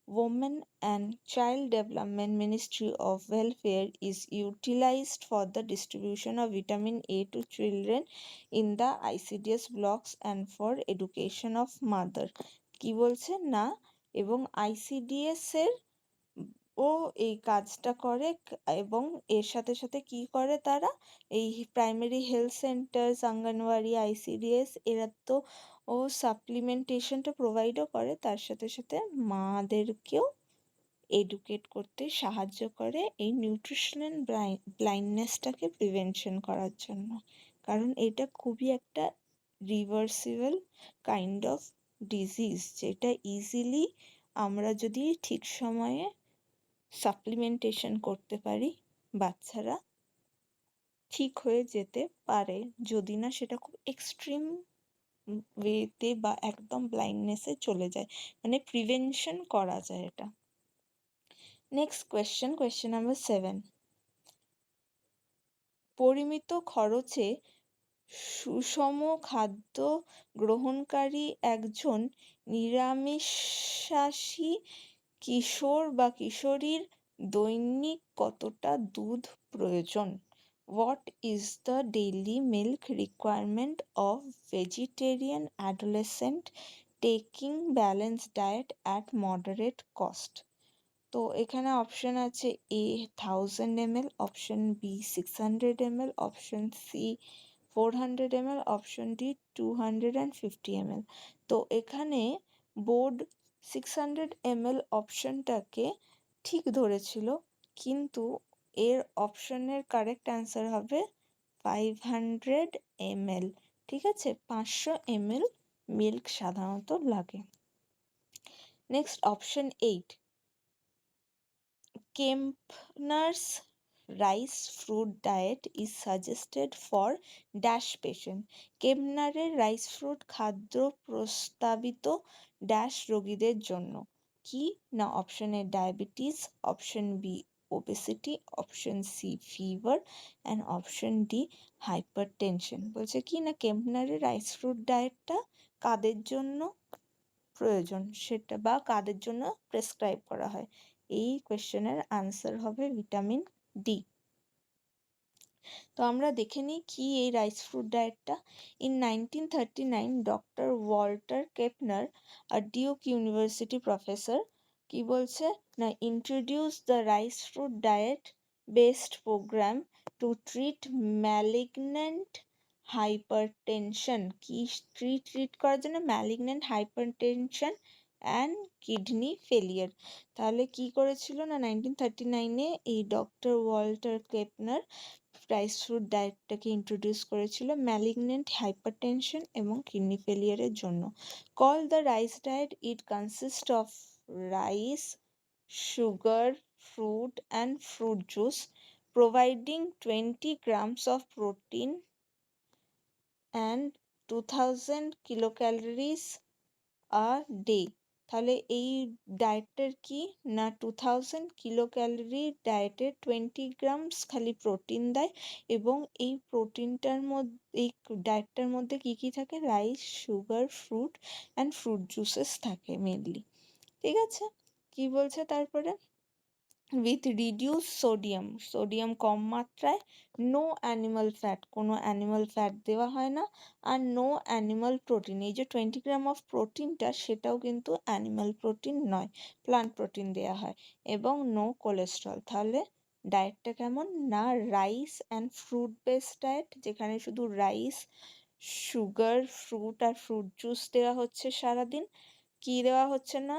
Women and Child Development Ministry of Welfare is utilized for the distribution of vitamin A to children in the ICDS blocks and for education of mother। কি বলছে না এবং ICDS এর ও এই কাজটা করে এবং এর সাথে সাথে কি করে তারা এই primary health centre anganwadi ICDS এরা তো ও সাপ্লিমেন্টেশনটা প্রোভাইডও করে, তার সাথে সাথে মাদেরকেও এডুকেট করতে সাহায্য করে এই নিউট্রিশনাল ব্লাইন্ডনেসটাকে প্রিভেনশন করার জন্য। কারণ এটা খুবই একটা রিভার্সিবল কাইন্ড অফ ডিজিজ, যেটা ইজিলি আমরা যদি ঠিক সময়ে সাপ্লিমেন্টেশন করতে পারি বাচ্চারা ঠিক হয়ে যেতে পারে, যদি না সেটা খুব এক্সট্রিম ওয়েতে বা একদম ব্লাইন্ডনেসে চলে যায়, মানে প্রিভেনশন করা যায় এটা। নেক্সট কোয়েশ্চেন নাম্বার 7, পরিমিত খরচে সুষম খাদ্য গ্রহণকারী একজন নিরামিষাশী কিশোর বা কিশোরীর দৈনিক কতটা দুধ প্রয়োজন? What is the daily milk requirement of vegetarian adolescent taking balanced diet at moderate cost? তো এখানে অপশন আছে A 1000 ml, option B 600 ml, option C 400 ml, option D 250 ml। তো এখানে বোর্ড 600 ml অপশনটাকে ঠিক ধরেছিল, কিন্তু এর অপশনের কারেক্ট অ্যান্সার হবে 500 ml। ঠিক আছে, 500 ml মিল্ক সাধারণত লাগে। Next option 8, Kempner's rice fruit diet is suggested for dash patient। কেমনারের রাইস ফ্রুট খাদ্য প্রস্তাবিত ড্যাশ রোগীদের জন্য কি না option A diabetes, option B obesity, option C fever and option D hypertension. বলছে কি না কেমনারের রাইস ফ্রুট ডায়েটটা কাদের জন্য প্রয়োজন সেটা বা কাদের জন্য প্রেসক্রাইব করা হয়। এই কোয়েশ্চেনের আনসার হবে ভিটামিন ডি। তো আমরা দেখে নিই কি এই রাইস ফ্রুট ডায়েটটা। In 1939 doctor Walter Kempner, a Duke University professor, কি বলছে না introduce the rice fruit diet based program to treat malignant hypertension. কি ট্রিট করার জন্য? Malignant hypertension and kidney failure. তাহলে কি করেছিল না 1939-এ এই doctor Walter Kempner rice fruit ডায়েটটাকে ইন্ট্রোডিউস করেছিল ম্যালিগন্যান্ট হাইপারটেনশন এবং কিডনি ফেলিয়ারের জন্য। Call the rice diet, it consist of rice, sugar, fruit and fruit juice, providing 20 grams of protein and 2000 kilocalories a day। তাহলে এই ডায়েটটার কি না 2000 কিলো ক্যালোরি ডায়েটে 20 গ্রামস খালি প্রোটিন দেয়, এবং এই প্রোটিনটার মধ্যে এই ডায়েটটার মধ্যে কি কি থাকে, rice, sugar, fruit and fruit juices থাকে মেনলি। ঠিক আছে, কি বলছে তারপরে, উইথ রিডিউস সোডিয়াম, সোডিয়াম কম মাত্রায়, নো অ্যানিমাল ফ্যাট, কোনো অ্যানিমাল ফ্যাট দেওয়া হয় না, আর নো অ্যানিমাল প্রোটিন, এই যে 20 গ্রাম অফ প্রোটিনটা সেটাও কিন্তু অ্যানিমাল প্রোটিন নয়, প্লান্ট প্রোটিন দেওয়া হয়, এবং নো কোলেস্ট্রল। তাহলে ডায়েটটা কেমন না, rice and fruit based diet, যেখানে শুধু রাইস, সুগার, ফ্রুট আর ফ্রুট জুস দেওয়া হচ্ছে সারাদিন, কি দেওয়া হচ্ছে না,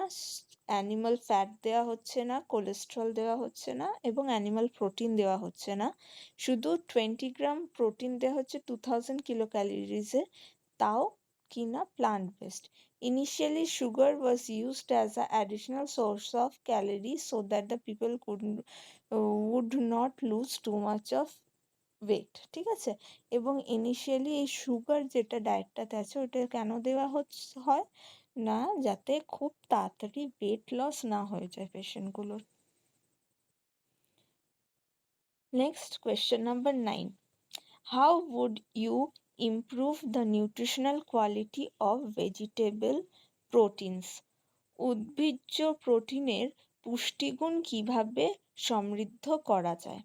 অ্যানিমাল ফ্যাট দেওয়া হচ্ছে না, কোলেস্ট্রল দেওয়া হচ্ছে না, এবং অ্যানিমাল প্রোটিন দেওয়া হচ্ছে না, শুধু 20 গ্রাম প্রোটিন দেওয়া হচ্ছে 2000 কিলো ক্যালোরিজে, তাও কিনা plant based. Initially, sugar was used as an additional source of calories so that the people would not lose too much of weight, ঠিক আছে। এবং ইনিশিয়ালি এই সুগার যেটা ডায়েটটাতে আছে ওটা কেন দেওয়া হয় না, যাতে খুব তাড়াতাড়ি ওয়েট লস না হয়ে যায় পেশেন্টগুলোর। Next question number 9, how would you improve the nutritional quality of vegetable proteins, উদ্ভিজ্জ প্রোটিনের পুষ্টিগুণ কিভাবে সমৃদ্ধ করা যায়।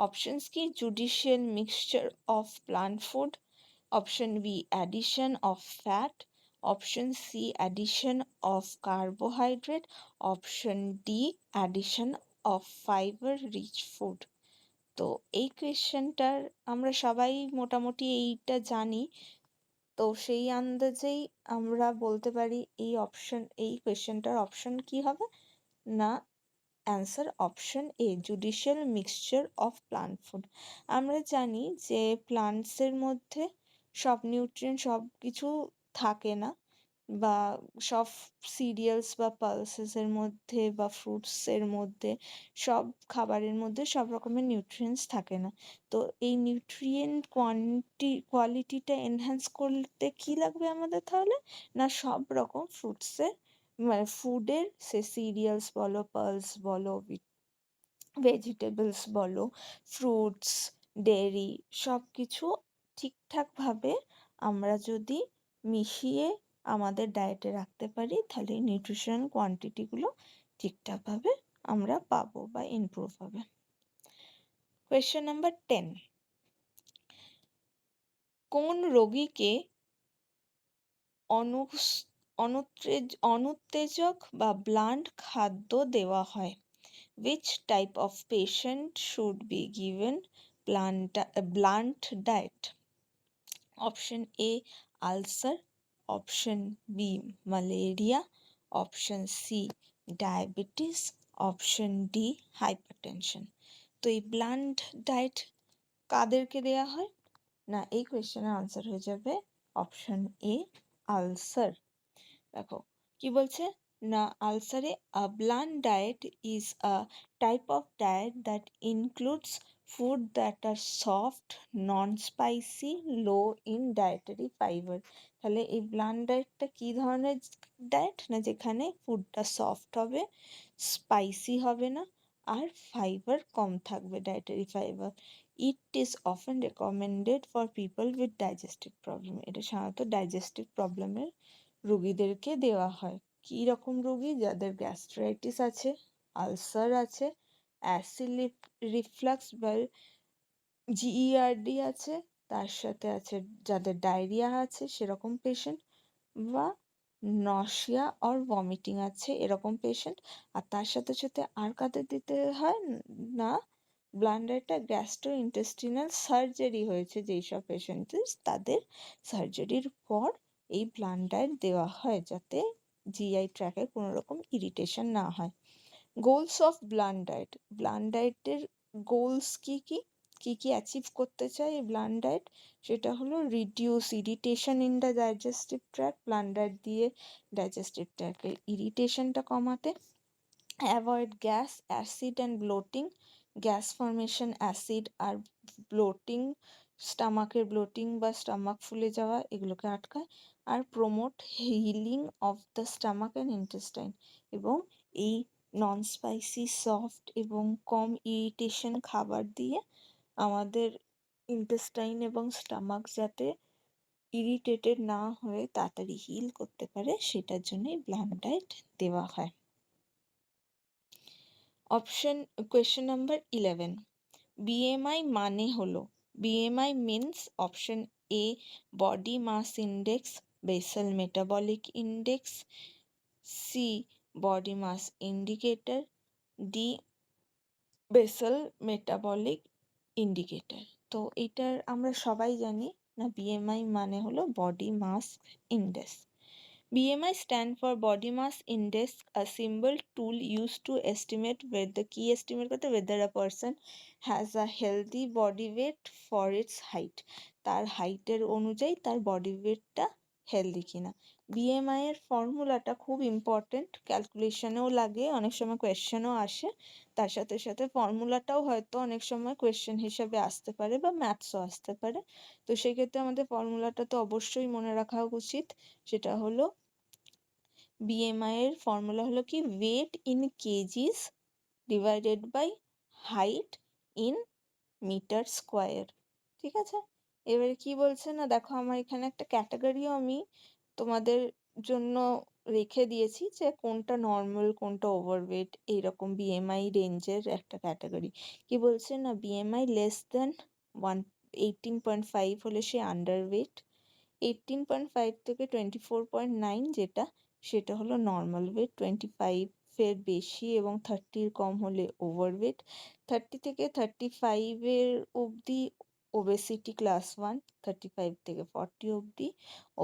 অপশনস কি, judicious mixture of plant food, option B addition of fat, option C addition of carbohydrate, option D addition of fiber rich food। তো এই কোয়েশ্চেনটার আমরা সবাই মোটামুটি এইটা জানি, তো সেই আন্দাজেই আমরা বলতে পারি এই কোয়েশ্চেনটার অপশন কি হবে না, answer option A, judicial mixture of plant food. আমরা জানি যে প্লান্টসের মধ্যে সব নিউট্রিয়েন্ট সব কিছু থাকে না, বা সব সিরিয়ালস বা পালসেসের মধ্যে বা ফ্রুটসের মধ্যে সব খাবারের মধ্যে সব রকমের নিউট্রিয়েন্টস থাকে না। তো এই নিউট্রিয়েন্ট কোয়ালিটিটা এনহ্যান্স করতে কি লাগবে আমাদের তাহলে, না সব রকম ফ্রুটসের মানে ফুডের, সে সিরিয়ালস বলো, পালস বলো, ভেজিটেবলস বলো, ফ্রুটস, ডেয়ারি, সব কিছু ঠিকঠাকভাবে আমরা যদি মিশিয়ে আমাদের ডায়েটে রাখতে পারি, তাহলে নিউট্রিশন কোয়ান্টিটিগুলো ঠিকঠাকভাবে আমরা পাবো বা ইমপ্রুভ হবে। কোয়েশ্চেন নাম্বার 10, কোন রোগীকে অনুত্তেজক বা ব্লান্ট খাদ্য দেওয়া হয়, which type of patient should be given blunt diet? Option A ulcer, option B malaria, option C diabetes, option D hypertension। তো এই ব্লান্ট ডায়েট কাদেরকে দেয়া হয় না, এই কোয়েশ্চেনের আনসার হয়ে যাবে অপশন এ আলসার। দেখো কি বলছে না, আলসারে a blunt diet is a type of diet that includes food that are soft, non-spicy, low in dietary fiber। তাহলে এই ব্লান্ট ডায়েটটা কি ধরনের ডায়েট না, যেখানে ফুডটা সফট হবে, স্পাইসি হবে না, আর ফাইবার কম থাকবে, dietary fibre. It is often recommended for people with digestive problem, এটা সাধারণত ডাইজেস্টিভ প্রবলেমের রোগীদেরকে দেওয়া হয়। কী রকম রোগী, যাদের গ্যাস্ট্রাইটিস আছে, আলসার আছে, অ্যাসিড রিফ্লাক্স বা জিইআরডি আছে, তার সাথে আছে যাদের ডায়রিয়া আছে সেরকম পেশেন্ট, বা নশিয়া অর ভমিটিং আছে এরকম পেশেন্ট। আর তার সাথে সাথে আর কাদের দিতে হয় না, ব্লান্ডারটা গ্যাস্ট্রো ইন্টেস্টিনাল সার্জারি হয়েছে যেই সব পেশেন্টদের, তাদের সার্জারির পর এই ব্লান্ডার দেওয়া হয়, যাতে জিআই ট্র্যাকে কোনো রকম ইরিটেশন না হয়। Goals of bland diet, bland ডায়েটের গোলস কি কি কি কি অ্যাচিভ করতে চায় এই ব্লান্ট ডায়েট, সেটা হলো reduce irritation in the digestive tract, bland diet দিয়ে ডাইজেস্টিভ ট্র্যাকের ইরিটেশনটা কমাতে, avoid gas, acid and bloating, gas formation, acid আর ব্লোটিং স্টামাকের ব্লোটিং বা স্টামাক ফুলে যাওয়া এগুলোকে আটকায়, আর promote healing of the stomach and intestine. এবং এই নন স্পাইসি, সফট এবং কম ইরিটেশন খাবার দিয়ে আমাদের ইন্টেস্টাইন এবং স্টামাক যাতে ইরিটেটেড না হয়ে তাড়াতাড়ি হিল করতে পারে সেটার জন্যই ব্ল্যান্ড ডায়েট দেওয়া হয়। কোয়েশ্চেন নাম্বার 11, বিএমআই মানে হলো, BMI means option A body mass index, basal metabolic index, C body mass indicator, D basal metabolic indicator. তো এটার আমরা সবাই জানি না বিএমআই মানে হলো body mass index. BMI stand for body mass index, a symbol tool used to estimate whether whether a person has a healthy body weight for its height. তার হাইটের অনুযায়ী তার বডি ওয়েটটা হেলদি কিনা। বিএমআই এর ফর্মুলাটা খুব ইম্পর্টেন্ট, ক্যালকুলেশনেও লাগে, অনেক সময় কোয়েশ্চেনও আসে, তার সাথে সাথে ফর্মুলাটাও হয়তো অনেক সময় কোয়েশ্চেন হিসাবে আসতে পারে বা ম্যাথসও আসতে পারে। তো সেই ক্ষেত্রে আমাদের ফর্মুলাটা তো অবশ্যই মনে রাখা উচিত, সেটা হলো বিএমআই এর ফর্মুলা হলো কি weight in kgs divided by height in metre square. ঠিক আছে, এবারে কি বলছে না দেখো, আমার এখানে একটা ক্যাটাগরিও আমি তোমাদের জন্য রেখে দিয়েছি যে কোনটা নর্মাল কোনটা ওভারওয়েট, এইরকম বিএমআই রেঞ্জের একটা ক্যাটাগরি। কি বলছে না বিএমআই লেস দেন 18.5 হলে সে আন্ডারওয়েট, 18.5 থেকে 24.9 যেটা সেটা হলো নর্মাল ওয়েট, 25-এর বেশি এবং 30-র কম হলে ওভারওয়েট, 30 থেকে 35-এর অবধি ওবেসিটি ক্লাস 1, 35 থেকে 40 অবধি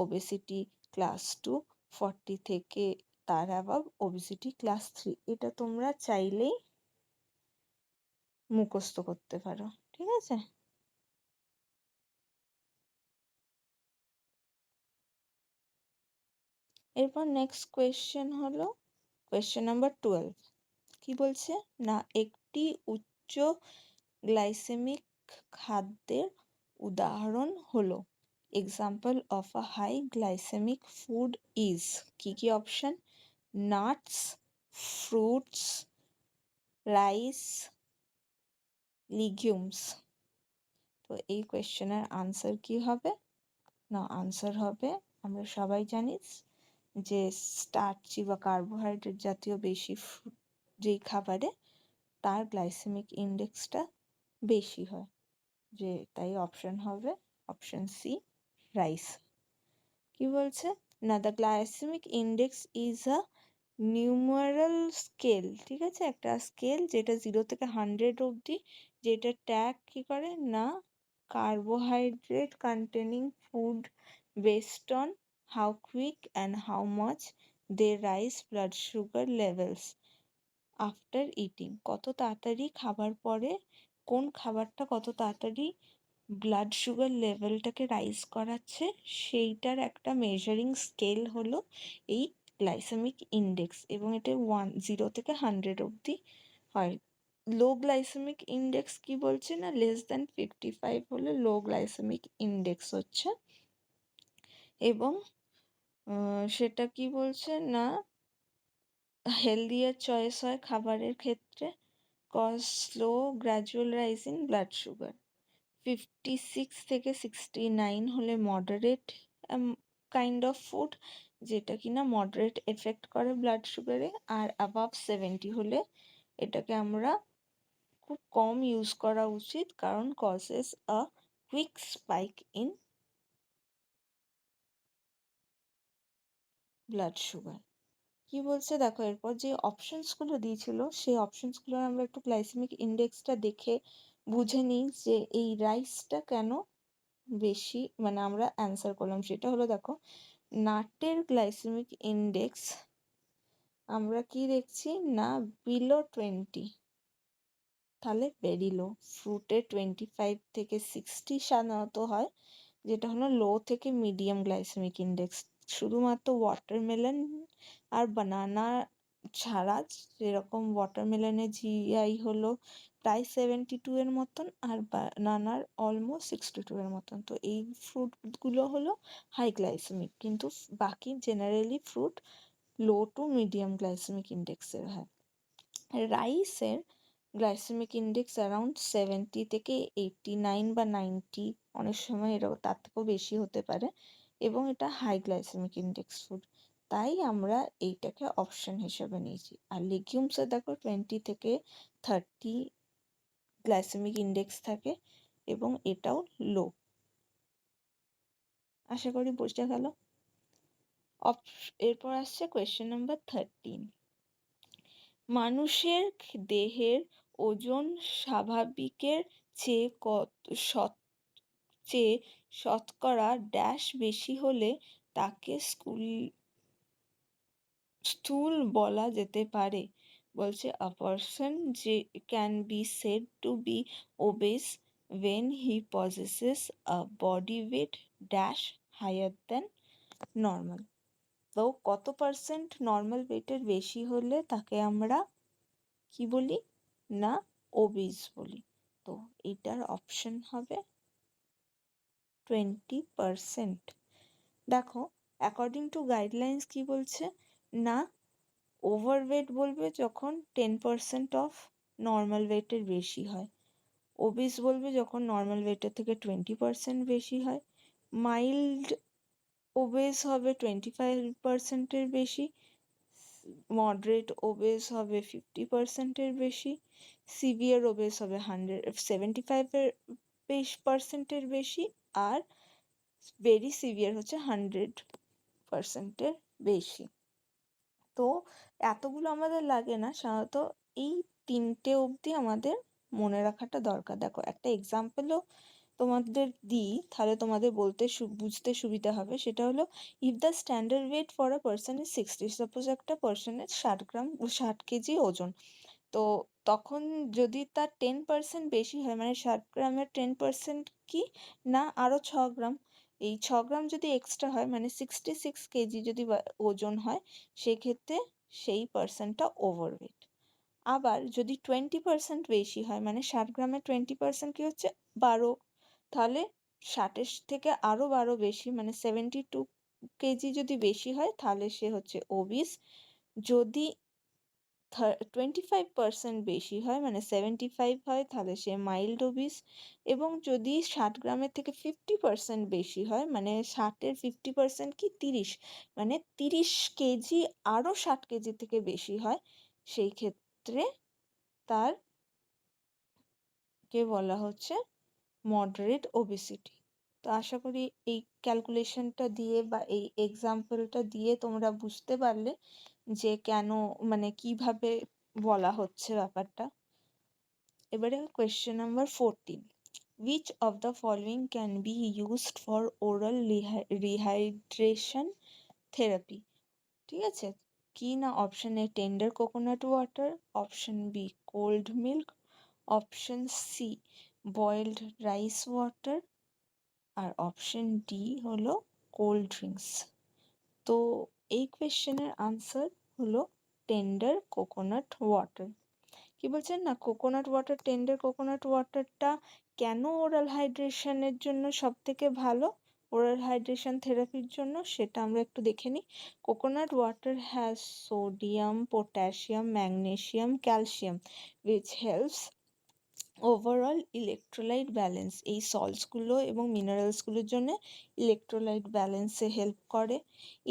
ওবেসিটি ক্লাস 2, 40 থেকে তার অ্যাবাভ ওবেসিটি ক্লাস 3। এটা তোমরা চাইলেই মুখস্থ করতে পারো, ঠিক আছে। এরপর নেক্সট কোয়েশ্চেন হলো কোয়েশ্চেন নাম্বার 12। কি বলছে না একটি উচ্চ গ্লাইসেমিক খাদ্যের উদাহরণ হলো, example of a high glycaemic food is, কি কি option, nuts, fruits, rice, legumes. তো এই কোয়েশ্চেনের আনসার কি হবে না, আনসার হবে আমরা সবাই জানি যে স্টার্চি বা কার্বোহাইড্রেট জাতীয় বেশি যেই খাবারে তার গ্লাইসেমিক ইন্ডেক্সটা বেশি হয়, যে তাই অপশন হবে অপশন সি রাইস। কি বলছে না the glycaemic index is a numeral scale, ঠিক আছে, একটা স্কেল যেটা 0 থেকে 100 অবধি, যেটা ট্যাগ কি করে না carbohydrate containing food based on how quick and how much they rise blood sugar levels after eating, কত তাড়াতাড়ি খাবার পরে কোন খাবারটা কত তাড়াতাড়ি ব্লাড সুগার লেভেলটাকে রাইজ করাচ্ছে, সেইটার একটা মেজারিং স্কেল হলো এই গ্লাইসেমিক ইন্ডেক্স। এবং এটা 0 থেকে 100 অবধি হয়। লো গ্লাইসেমিক ইন্ডেক্স কি বলছে না লেস দ্যান 55 হলে লো গ্লাইসেমিক ইন্ডেক্স হচ্ছে। এবং সেটা কি বলছে না হেলদিয়ার চয়েস হয় খাবারের ক্ষেত্রে, cause slow gradual rise in blood sugar. 56 থেকে 69 হলে মডারেট কাইন্ড অফ ফুড, যেটা কিনা মডারেট এফেক্ট করে ব্লাড সুগারে। আর অ্যাবাভ 70 হলে এটাকে আমরা খুব কম ইউজ করা উচিত, কারণ causes a quick spike in blood sugar. কি বলছে দেখো, এরপর যে অপশনসগুলো দিয়েছিল সেই অপশনসগুলো আমরা একটু গ্লাইসেমিক ইন্ডেক্সটা দেখে বুঝে নিই যে এই রাইসটা কেন বেশি, মানে আমরা অ্যান্সার করলাম সেটা হলো দেখো নাটের গ্লাইসেমিক ইন্ডেক্স আমরা কি দেখছি না বিলো 20, তাহলে ভেরি লো। ফ্রুটে 25 থেকে 60 সাধারণত হয়, যেটা হলো লো থেকে মিডিয়াম গ্লাইসেমিক ইন্ডেক্স। শুধুমাত্র ওয়াটারমেলন আর বানানা ছাড়া, যেরকম ওয়াটারমেলনের জিআই হলো প্রায় 72 এর মতন, আর বানানার অলমোস্ট 62 এর মতন। তো এই ফ্রুটগুলো হলো হাই গ্লাইসেমিক, কিন্তু বাকি generally fruit low to medium glycaemic ইন্ডেক্সের হয়। রাইসের গ্লাইসেমিক ইন্ডেক্স অ্যারাউন্ড 70 থেকে 89 বা 90, অনেক সময় এরকম তার থেকেও বেশি হতে পারে, এবং এটা হাই গ্লাইসেমিক ইন্ডেক্স ফুড, তাই আমরা এইটাকে অপশন হিসেবে নিয়েছি। আর লেগিউমসে দেখো 20 থেকে 30 গ্লাইসেমিক ইন্ডেক্স থাকে, এবং এটাও লো। আশা করি বোঝা গেল। এরপর আসছে কোয়েশ্চেন নাম্বার 13। মানুষের দেহের ওজন স্বাভাবিকের চেয়ে শতকরা ড্যাশ বেশি হলে তাকে স্থূল বলা যেতে পারে। বলছে a person can be said to be obese when he possesses a body weight dash higher than normal. তো কত পার্সেন্ট নর্মাল ওয়েটের বেশি হলে তাকে আমরা কি বলি না ওবিস বলি। তো এটার অপশন হবে 20%। দেখো অ্যাকর্ডিং টু গাইডলাইন্স কি বলছে না, ওভারওয়েট বলবে যখন 10% অফ নর্মাল ওয়েটের বেশি হয়, ওবিস বলবে যখন নর্মাল ওয়েটের থেকে 20% বেশি হয়, মাইল্ড ওবেস হবে 25%-এর বেশি, মডারেট ওবেস হবে 50%-এর বেশি, সিভিয়ার ওবেস হবে 75%-এর বেশি, আর ভেরি সিভিয়ার হচ্ছে 100%-এর বেশি। তো এতগুলো আমাদের লাগে না, সাধারণত এই 3টে অবধি আমাদের মনে রাখাটা দরকার। দেখো একটা এক্সাম্পলও তোমাদের দিই, তাহলে তোমাদের বলতে বুঝতে সুবিধা হবে। সেটা হলো if the standard wait for a person is 60, suppose একটা পার্সনের 60 কেজি ওজন, তো তখন যদি তার 10% বেশি হয়, মানে 60 গ্রামের 10% কি না আরও 6 গ্রাম, এই 6 গ্রাম যদি এক্সট্রা হয়, মানে 66 কেজি যদি ওজন হয়, সেক্ষেত্রে সেই পার্সনটা ওভারওয়েট। আবার যদি 20% বেশি হয়, মানে 60 গ্রামের 20% কি হচ্ছে 12, তাহলে 60-এর থেকে আরও 12 বেশি, মানে 72 কেজি যদি বেশি হয়, তাহলে সে হচ্ছে ওবিস। যদি 25% বেশি হয়, মানে 75 হয়, তাহলে সে মাইল্ড ওবিস। এবং যদি 60 গ্রামের থেকে 50% বেশি হয়, মানে 60-এর 50% কি 30, মানে 30 কেজি আরও 60 কেজি থেকে বেশি হয়, সেই ক্ষেত্রে তার কে বলা হচ্ছে মডারেট ওবেসিটি। তো আশা করি এই ক্যালকুলেশনটা দিয়ে বা এই এক্সাম্পলটা দিয়ে তোমরা বুঝতে পারলে যে কেন, মানে কিভাবে বলা হচ্ছে ব্যাপারটা। এবারে question number 14, which of the following can be used for oral rehydration therapy? ঠিক আছে, কি না, option A tender coconut water, option B cold milk, option C boiled rice water, আর অপশন ডি হলো কোল্ড ড্রিঙ্কস। তো এই কোয়েশ্চেনের answer হলো টেন্ডার কোকোনাট ওয়াটার। কি বলছেন না, কোকোনাট ওয়াটার, টেন্ডার কোকোনাট ওয়াটারটা কেন ওরাল হাইড্রেশনের জন্য সব থেকে ভালো, ওরাল হাইড্রেশন থেরাপির জন্য, সেটা আমরা একটু দেখে নিই। Coconut water has sodium, potassium, magnesium, calcium which helps overall electrolyte balance. এই সল্টসগুলো এবং মিনারেলসগুলোর জন্য ইলেকট্রোলাইট ব্যালেন্সে হেল্প করে।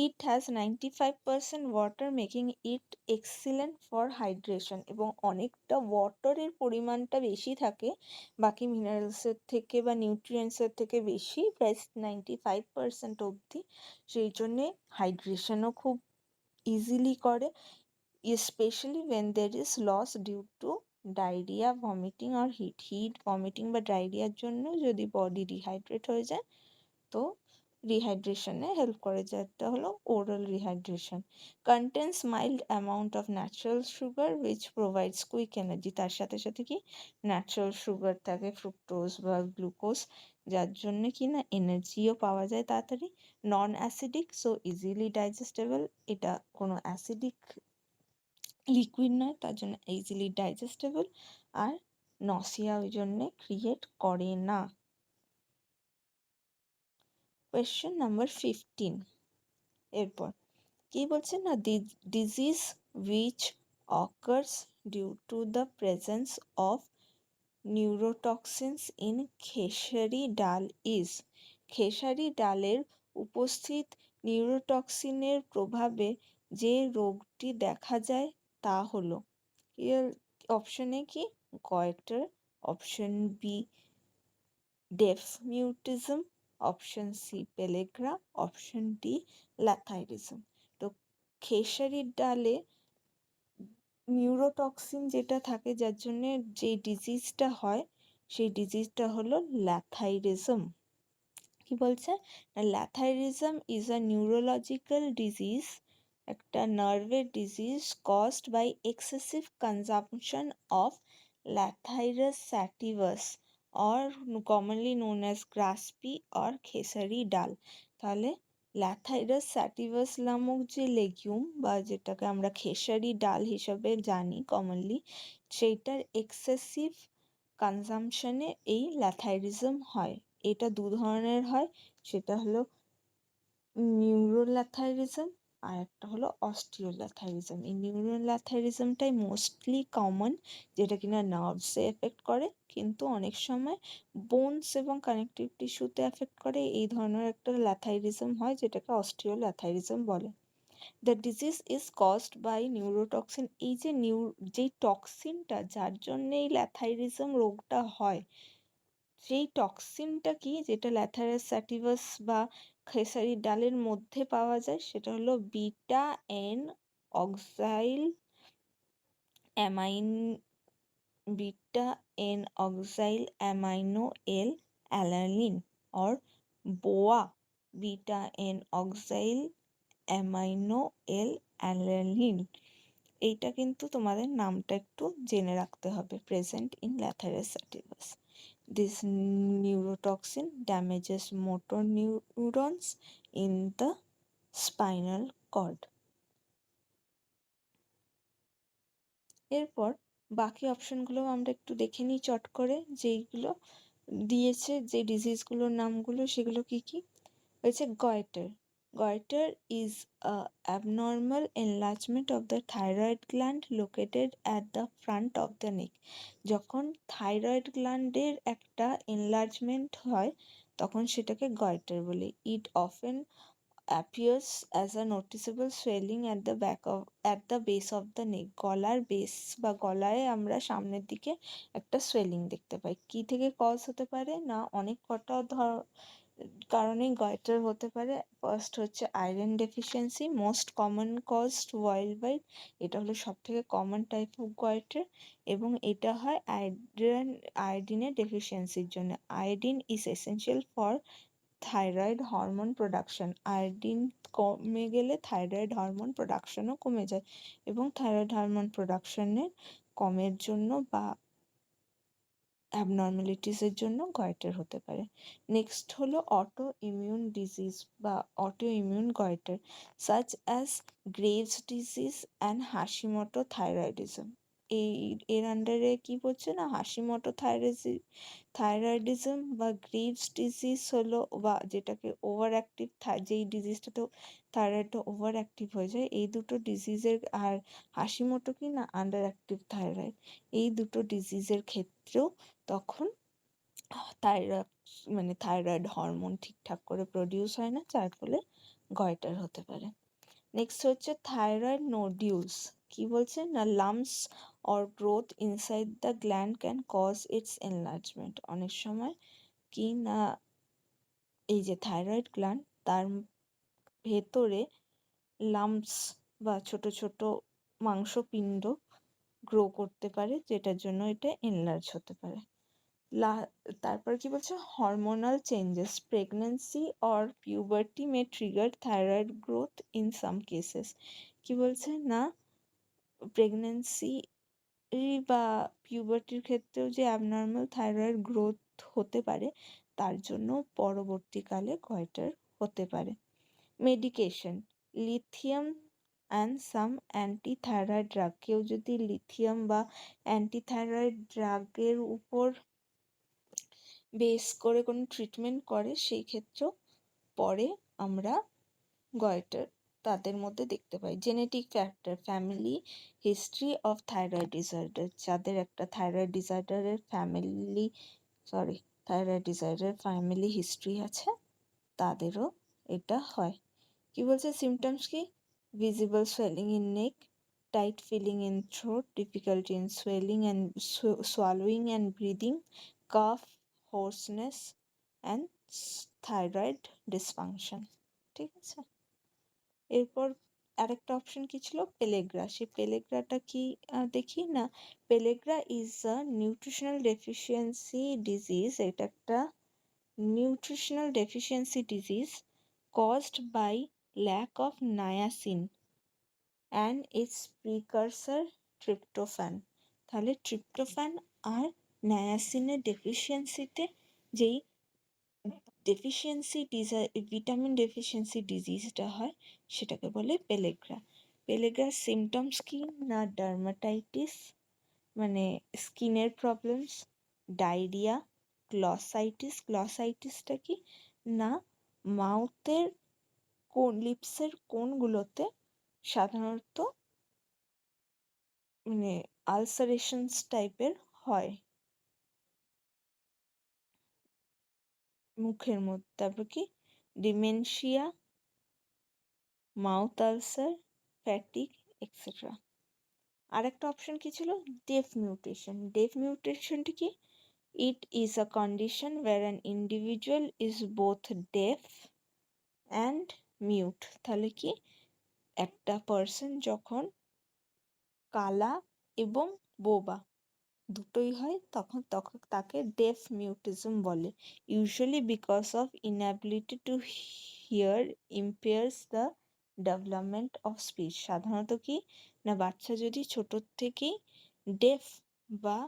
It has 95% water making it excellent for hydration, এবং অনেকটা ওয়াটারের পরিমাণটা বেশি থাকে বাকি মিনারেলসের থেকে বা নিউট্রিয়েন্টসের থেকে বেশি, প্রায় 95% অবধি, সেই জন্যে হাইড্রেশনও খুব ইজিলি করে, especially when there is loss due to diarrhoea, vomiting আর হিট ভমিটিং বা ডায়রিয়ার জন্য যদি বডি রিহাইড্রেট হয়ে যায়, তো রিহাইড্রেশনে হেল্প করে, যেটা হলো oral rehydration. Contains mild amount of natural sugar which provides quick energy, তার সাথে সাথে কি ন্যাচারাল সুগার থাকে, ফ্রুক্টোজ বা গ্লুকোজ, যার জন্য কি না এনার্জিও পাওয়া যায় তাড়াতাড়ি। Non acidic, so easily digestible, এটা কোনো অ্যাসিডিক লিকুইড নয়, তার জন্য ইজিলি ডাইজেস্টেবল। আর নসিয়া ওই জন্যে ক্রিয়েট করে না। কোয়েশ্চেন নাম্বার 15 এরপর কি বলছে না, disease which occurs due to the presence of neurotoxins in khesari dal is, খেসারি ডালের উপস্থিত নিউরোটক্সিনের প্রভাবে যে রোগটি দেখা যায় তা হলো, অপশন এ কি goitre, option B deaf mutism, option C pellagra, option D lathyrism. তো খেসারি ডালে নিউরোটক্সিন যেটা থাকে যার জন্য যে ডিজিজটা হয় সেই ডিজিজটা হলো ল্যাথাইরিজম। কি বলছে না, lathyrism is a neurological disease, একটা নার্ভের disease caused by excessive consumption of Lathyrus sativus or commonly known as grass pea or খেসারি ডাল। তাহলে ল্যাথাইরাস স্যাটিভাস নামক যে লেগিউম বা যেটাকে আমরা খেসারি ডাল হিসাবে জানি কমনলি, সেইটার এক্সেসিভ কনজাম্পশনে এই ল্যাথাইরিজম হয়। এটা দু ধরনের হয়, সেটা হলো নিউরোল্যাথাইরিজম আর একটা হলো অস্টিওল্যাথাইরিজম। এই নিউরোল্যাথাইরিজমটাই মোস্টলি কমন, যেটা কিনা নার্ভসে এফেক্ট করে, কিন্তু অনেক সময় বোনস এবং কানেকটিভ টিস্যুতে এফেক্ট করে। এই ধরনের একটা ল্যাথাইরিজম হয় যেটাকে অস্টিওল্যাথাইরিজম বলে। The disease is caused by neurotoxin, এই যে যেই টক্সিনটা যার জন্য এই ল্যাথাইরিজম রোগটা হয়, সেই টক্সিনটা কি যেটা ল্যাথাইরাস স্যাটিভাস বা খেসারি ডালের মধ্যে পাওয়া যায়, সেটা হলো beta N oxalyl amine beta N oxalyl amino L alanine or BOAA beta N oxalyl amino L alanine. এইটা কিন্তু তোমাদের নামটা একটু জেনে রাখতে হবে, present in Lathyrus sativus. This neurotoxin damages motor neurons in the spinal cord. এরপর বাকি অপশনগুলো আমরা একটু দেখে নিই চট করে, যেইগুলো দিয়েছে যে ডিজিজগুলোর নামগুলো সেগুলো কি কি হয়েছে। Goitre, goitre is a abnormal enlargement of the thyroid gland located at the front of the neck। যখন থাইরয়েড গ্ল্যান্ডের একটা এনলার্জমেন্ট হয় তখন সেটাকে গয়টার বলে। It often appears as a noticeable swelling at the base of the neck। গলার base বা গলায় আমরা সামনের দিকে একটা সোয়েলিং দেখতে পাই। কি থেকে কজ হতে পারে না, অনেক কটা কারণেই গয়টার হতে পারে। ফার্স্ট হচ্ছে iron deficiency, most common caused world wide, এটা হলো সব থেকে কমন টাইপ অফ গয়টার, এবং এটা হয় আয়োডিনের ডেফিসিয়েন্সির জন্য। Iodine is essential for thyroid hormone production, iodine কমে গেলে থাইরয়েড হরমোন প্রোডাকশনও কমে যায়, এবং থাইরয়েড হরমোন প্রোডাকশনের কমের জন্য বা অ্যাবনর্মালিটিসের জন্য গয়টার হতে পারে। নেক্সট হলো অটো ইমিউন ডিজিজ বা auto immune goitre, such as graves disease and Hashimoto thyroidism. এর আন্ডারে কি বলছে না, হাশিমোটো থাইরয়েডিজম বা গ্রেভস ডিজিজ হলো, বা যেটাকে ওভার অ্যাক্টিভ, যেই ডিজিজটাতে থাইরয়েডটা ওভার অ্যাক্টিভ হয়ে যায়, এই দুটো ডিজিজের, আর হাশিমোটো কি না আন্ডার অ্যাক্টিভ থাইরয়েড, এই দুটো ডিজিজের ক্ষেত্রেও তখন থাইরয়েড হরমোন ঠিকঠাক করে প্রডিউস হয় না, যার ফলে গয়টার হতে পারে। নেক্সট হচ্ছে থাইরয়েড নোডিউলস। কি বলছে না, lumps or growth inside the gland can cause its enlargement. অনেক সময় কি না এই যে থাইরয়েড গ্ল্যান্ড তার ভেতরে লাম্পস বা ছোট ছোট মাংসপিণ্ড গ্রো করতে পারে, যেটার জন্য এটা এনলার্জ হতে পারে। তারপর কি বলছে, hormonal changes, pregnancy or puberty May trigger thyroid growth in some cases. কি বলছে না, প্রেগনেন্সি বা পিউবার্টির ক্ষেত্রেও যে অ্যাবনর্মাল থাইরয়েড গ্রোথ হতে পারে, তার জন্য পরবর্তীকালে গয়টার হতে পারে। Medication, lithium and some antithyroid drug. কেউ যদি লিথিয়াম বা অ্যান্টিথাইরয়েড ড্রাগের উপর বেস করে কোনো ট্রিটমেন্ট করে, সেই ক্ষেত্রেও পরে আমরা গয়টার তাদের মধ্যে দেখতে পাই। Genetic factor, family history of thyroid disorder, যাদের একটা থাইরয়েড ডিসঅর্ডারের ফ্যামিলি হিস্ট্রি আছে তাদেরও এটা হয়। কি বলছে সিমটমস কি? Visible swelling in neck, tight feeling in throat, difficulty in swelling and swallowing and breathing, cough, hoarseness and thyroid dysfunction. ঠিক আছে, এরপর আরেকটা অপশন কি ছিল? পেলেগ্রা। সেই পেলেগ্রাটা কি দেখি না। পেলেগ্রা is a nutritional deficiency disease. এটা একটা nutritional deficiency disease caused by lack of niacin and its precursor tryptophan। তাহলে ট্রিপ্টোফ্যান আর নায়াসিনের ডেফিসিয়েন্সিতে যেই ভিটামিন ডেফিসিয়েন্সি ডিজিজটা হয় সেটাকে বলে পেলেগ্রা। পেলেগ্রার সিমটমস কি না? ডার্মাটাইটিস মানে স্কিনের প্রবলেমস, ডায়রিয়া, গ্লসাইটিসটা কি না মাউথের লিপসের কোণগুলোতে সাধারণত মানে আলসারেশনস টাইপের হয় মুখের মধ্যে। তারপর কি dementia, mouth ulcer, fatigue etcetera. আরেকটা অপশন কি ছিল? Deaf mutation. ডেফ মিউটেশনটি কি? It is a condition where an individual is both deaf and mute. তাহলে কি একটা পার্সন যখন কালা এবং বোবা দুটোই হয় তখন তাকে ডেফ মিউটিজম বলে। Usually because of inability to hear impairs the development of speech. সাধারণত কি না বাচ্চা যদি ছোটোর থেকেই ডেফ বা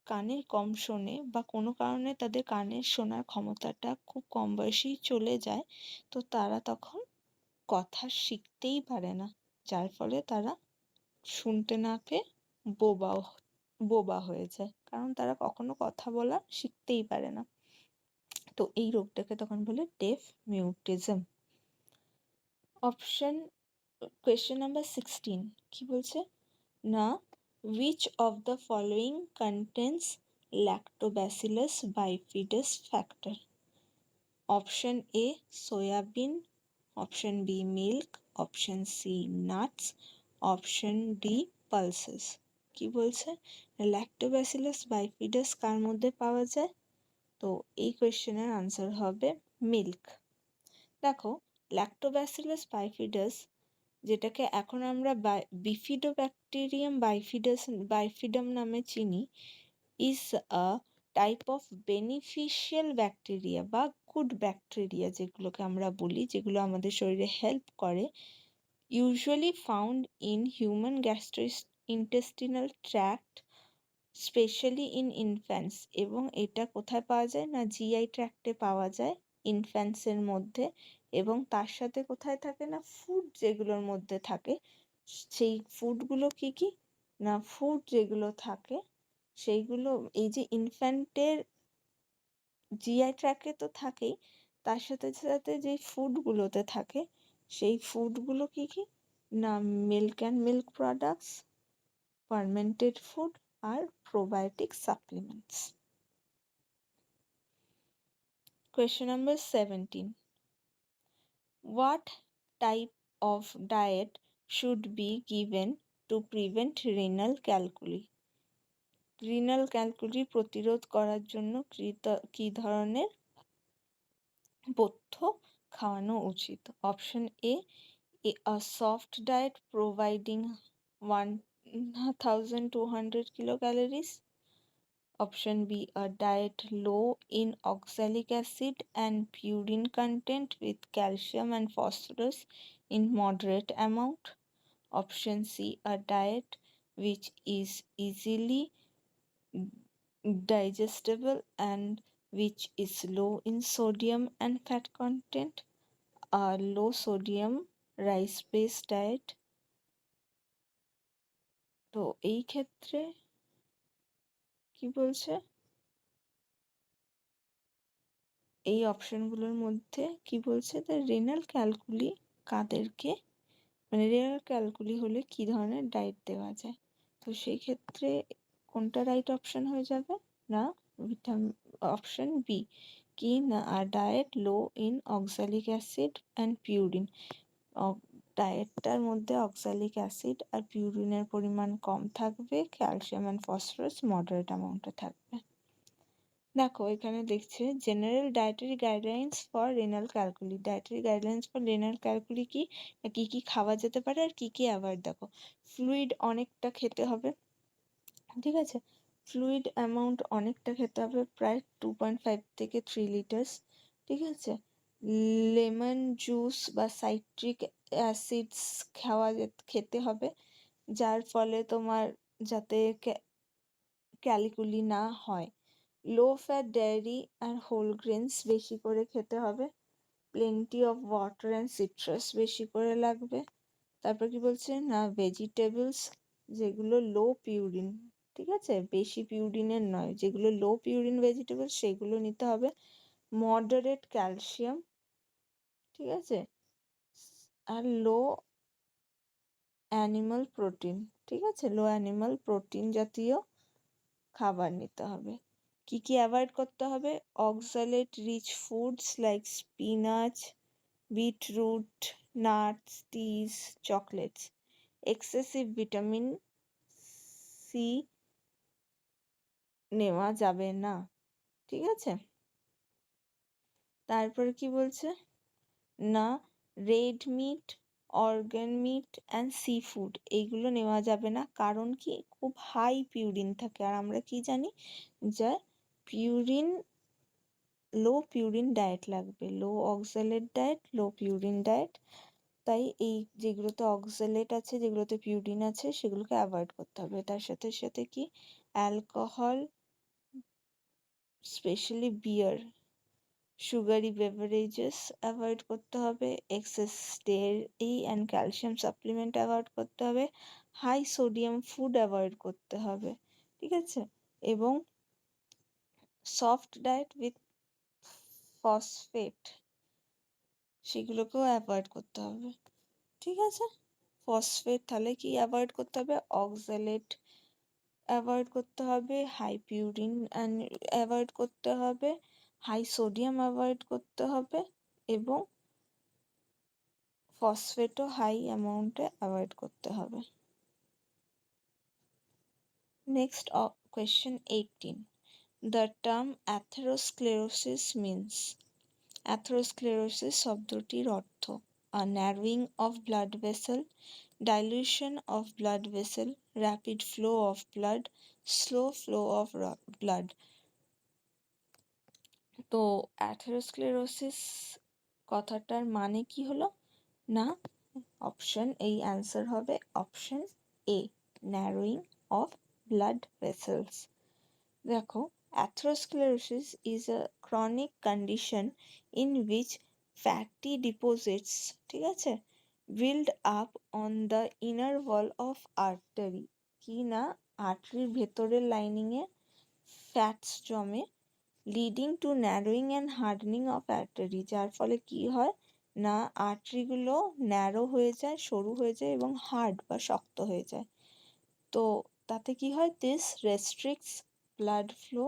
কানে কম শোনে বা কোনো কারণে তাদের কানের শোনার ক্ষমতাটা খুব কম বয়সেই চলে যায়, তো তারা তখন কথা শিখতেই পারে না, যার ফলে তারা শুনতে না পেয়ে বোবা হয়ে যায়, কারণ তারা কখনো কথা বলা শিখতেই পারে না। তো এই রোগটাকে তখন বলে deaf mutism. Option question number 16 কি বলছে না which of the following contains Lactobacillus bifidus factor? Option A soybean, option B milk, option C nuts, option D pulses. কি বলছে? ল্যাক্টোব্যাসিলাস বাইফিডাস কার মধ্যে পাওয়া যায়? তো এই কোয়েশ্চেনের আনসার হবে মিল্ক। দেখো ল্যাক্টোব্যাসিলাস বাইফিডাস, যেটাকে এখন আমরা বিফিডোব্যাকটেরিয়াম বাইফিডাম নামে চিনি, is a type of beneficial bacteria বা গুড ব্যাকটেরিয়া যেগুলোকে আমরা বলি, যেগুলো আমাদের শরীরে হেল্প করে, usually found in human gastrointestinal tract, specially in infants. এবং এটা কোথায় পাওয়া যায় না জিআই ট্র্যাক্টে পাওয়া যায় ইনফ্যান্টসের মধ্যে। এবং তার সাথে কোথায় থাকে না ফুড যেগুলোর মধ্যে থাকে, সেই ফুডগুলো কি কি না ফুড যেগুলো থাকে সেইগুলো এই যে ইনফ্যান্টের জিআই ট্র্যাকে তো থাকেই, তার সাথে সাথে যে ফুডগুলোতে থাকে সেই ফুডগুলো কি কি না milk and milk products, fermented food আর probiotic supplements. Question number 17. What type of diet should be given to prevent renal calculi? Renal calculi প্রতিরোধ করার জন্য কি ধরনের পথ্য খাওয়ানো উচিত? Option A a soft diet providing 1200 kilocalories. Option B, a diet low in oxalic acid and purine content with calcium and phosphorus in moderate amount. Option C, a diet which is easily digestible and which is low in sodium and fat content. A low sodium rice based diet. তো এই ক্ষেত্রে কি বলছে, এই অপশনগুলোর মধ্যে কি বলছে, the renal calculi কাদেরকে, মানে রেনাল ক্যালকুলি হলে কি ধরনের ডায়েট দেওয়া যায়। তো সেই ক্ষেত্রে কোনটা রাইট অপশন হয়ে যাবে, না অপশন বি, কি না diet low in oxalic acid and purine. ডায়েটটার মধ্যে অক্সালিক অ্যাসিড আর পিউরিনের পরিমাণ কম থাকবে, ক্যালসিয়াম অ্যান্ড ফসফরাস মডারেট অ্যামাউন্টে থাকবে। দেখো এখানে দেখছে general dietary guidelines for renal calculi. Dietary guidelines for renal calculi কি, কি কি খাওয়া যেতে পারে আর কি কি অ্যাভয়েড। দেখো ফ্লুইড অনেকটা খেতে হবে, ঠিক আছে, ফ্লুইড অ্যামাউন্ট অনেকটা খেতে হবে, প্রায় 2.5 থেকে 3 লিটার্স, ঠিক আছে। লেমন জুস বা সাইট্রিক অ্যাসিডস খেতে হবে, যার ফলে তোমার যাতে ক্যালিকুলি না হয়। লো ফ্যাট ডেয়ারি আর হোল গ্রেনস বেশি করে খেতে হবে। Plenty of water and citrus বেশি করে লাগবে। তারপর কি বলছে না ভেজিটেবলস যেগুলো লো পিউরিন, ঠিক আছে, বেশি পিউরিনের নয়, যেগুলো লো পিউরিন ভেজিটেবল সেগুলো নিতে হবে। মডারেট ক্যালসিয়াম, ঠিক আছে, আর লো অ্যানিমাল প্রোটিন, ঠিক আছে, লো অ্যানিমাল প্রোটিন জাতীয় খাবার নিতে হবে। কি কি অ্যাভয়েড করতে হবে, oxalate rich foods like spinach, beetroot, nuts, teas, chocolates. Excessive vitamin C নেওয়া যাবে না, ঠিক আছে। তারপরে কি বলছে না red meat, organ meat and sea food এইগুলো নেওয়া যাবে না, কারণ কি খুব হাই পিউরিন থাকে, আর আমরা কি জানি যে পিউরিন, লো পিউরিন ডায়েট লাগবে, লো অক্সালেট ডায়েট, লো পিউরিন ডায়েট। তাই এই যেগুলোতে অক্সালেট আছে, যেগুলোতে পিউরিন আছে সেগুলোকে অ্যাভয়েড করতে হবে। তার সাথে সাথে কি alcohol, specially beer, sugary beverages avoid করতে হবে, excess dairy and calcium supplement avoid করতে হবে, হাই সোডিয়াম ফুড অ্যাভয়েড করতে হবে, ঠিক আছে, এবং সফট ডায়েট উইথ ফসফেট সেগুলোকেও অ্যাভয়েড করতে হবে, ঠিক আছে। ফসফেট তাহলে কি অ্যাভয়েড করতে হবে, অক্সালেট অ্যাভয়েড করতে হবে, হাই পিউরিন অ্যাভয়েড করতে হবে, হাই সোডিয়াম অ্যাভয়েড করতে হবে, এবং ফসফেটও হাই অ্যামাউন্টে অ্যাভয়েড করতে হবে। Next question 18, the term atherosclerosis means. Atherosclerosis শব্দটির অর্থ a narrowing of blood vessel, dilution of blood vessel, rapid flow of blood, slow flow of blood। তো অ্যাথেরোস্ক্লেরোসিস কথাটার মানে কি হলো, না অপশন এই অ্যান্সার হবে option A, narrowing of blood vessels. দেখো atherosclerosis is a chronic condition in which fatty deposits, ঠিক আছে, build up on the inner wall of artery, কি না আর্টারির ভেতরের লাইনিংয়ে ফ্যাটস জমে, leading to narrowing and hardening of artery, যার ফলে কি হয় না আর্টারিগুলো ন্যারো হয়ে যায়, সরু হয়ে যায় এবং হার্ড বা শক্ত হয়ে যায়। তো তাতে কি হয়, this restricts blood flow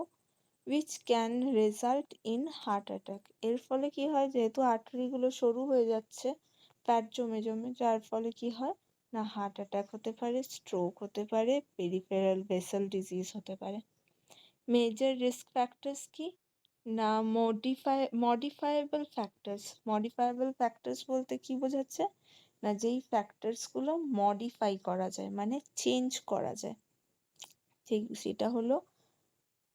which can result in heart attack. এর ফলে কি হয়, যেহেতু আর্টারিগুলো সরু হয়ে যাচ্ছে ফ্যাট জমে জমে, যার ফলে কি হয় না হার্ট অ্যাটাক হতে পারে, স্ট্রোক হতে পারে, পেরিফেরাল ভেসেল ডিজিজ হতে পারে। মেজর রিস্ক ফ্যাক্টরস কি না মডিফায়েবল ফ্যাক্টরস। মডিফায়েবল ফ্যাক্টরস বলতে কি বোঝাচ্ছে না যেই ফ্যাক্টরসগুলো মডিফাই করা যায় মানে চেঞ্জ করা যায়, ঠিক সেটা হলো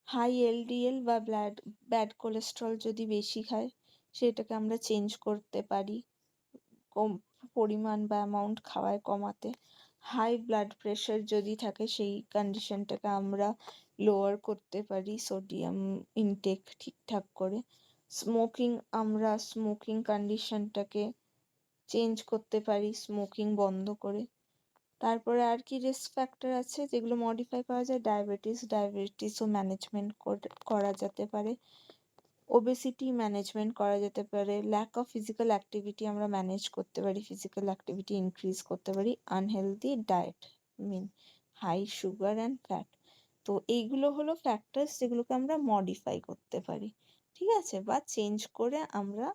হাই এলডিএল বা ব্যাড কোলেস্ট্রল যদি বেশি খায় সেটাকে আমরা চেঞ্জ করতে পারি, কম পরিমাণ বা অ্যামাউন্ট খাওয়ায় কমাতে। হাই ব্লাড প্রেশার যদি থাকে সেই কন্ডিশনটাকে আমরা লোয়ার করতে পারি সোডিয়াম ইনটেক ঠিকঠাক করে। স্মোকিং, আমরা স্মোকিং কন্ডিশনটাকে চেঞ্জ করতে পারি স্মোকিং বন্ধ করে। তারপরে আর কি রিস্ক ফ্যাক্টর আছে যেগুলো মডিফাই করা যায়? ডায়াবেটিসও ম্যানেজমেন্ট করা যেতে পারে, ওবেসিটি ম্যানেজমেন্ট করা যেতে পারে, ল্যাক অফ ফিজিক্যাল অ্যাক্টিভিটি আমরা ম্যানেজ করতে পারি, ফিজিক্যাল অ্যাক্টিভিটি ইনক্রিজ করতে পারি, unhealthy diet mean high sugar and fat. তো এইগুলো হলো ফ্যাক্টরস যেগুলোকে আমরা মডিফাই করতে পারি, ঠিক আছে, বা চেঞ্জ করে আমরা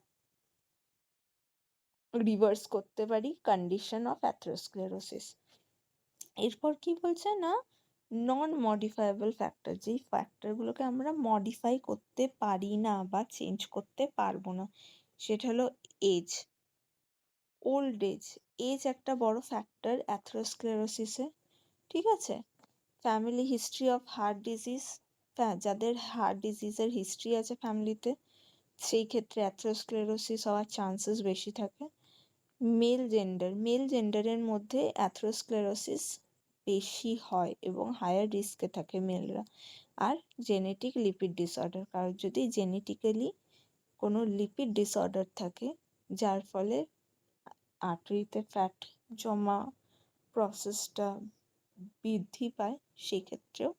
রিভার্স করতে পারি কন্ডিশন অফ অ্যাথেরোস্ক্লেরোসিস। এরপর কি বলছে না, নন মডিফায়েবল ফ্যাক্টর, যেই ফ্যাক্টরগুলোকে আমরা মডিফাই করতে পারি না বা চেঞ্জ করতে পারবো না, সেটা হলো এজ, ওল্ড এজ। এজ একটা বড় ফ্যাক্টর অ্যাথেরোস্ক্লেরোসিসে, ঠিক আছে। Family history of heart disease, যাদের হার্ট ডিজিজের হিস্ট্রি আছে ফ্যামিলিতে, সেই ক্ষেত্রে অ্যাথেরোস্ক্লেরোসিস হওয়ার চান্সেস বেশি থাকে। মেল জেন্ডারের মধ্যে অ্যাথেরোস্ক্লেরোসিস বেশি হয় এবং হায়ার রিস্কে থাকে মেলরা। আর জেনেটিক লিপিড ডিসঅর্ডার, কারোর যদি জেনেটিক্যালি কোনো লিপিড ডিসঅর্ডার থাকে যার ফলে আর্টারিতে ফ্যাট জমা প্রসেসটা বৃদ্ধি পায়, সেক্ষেত্রেও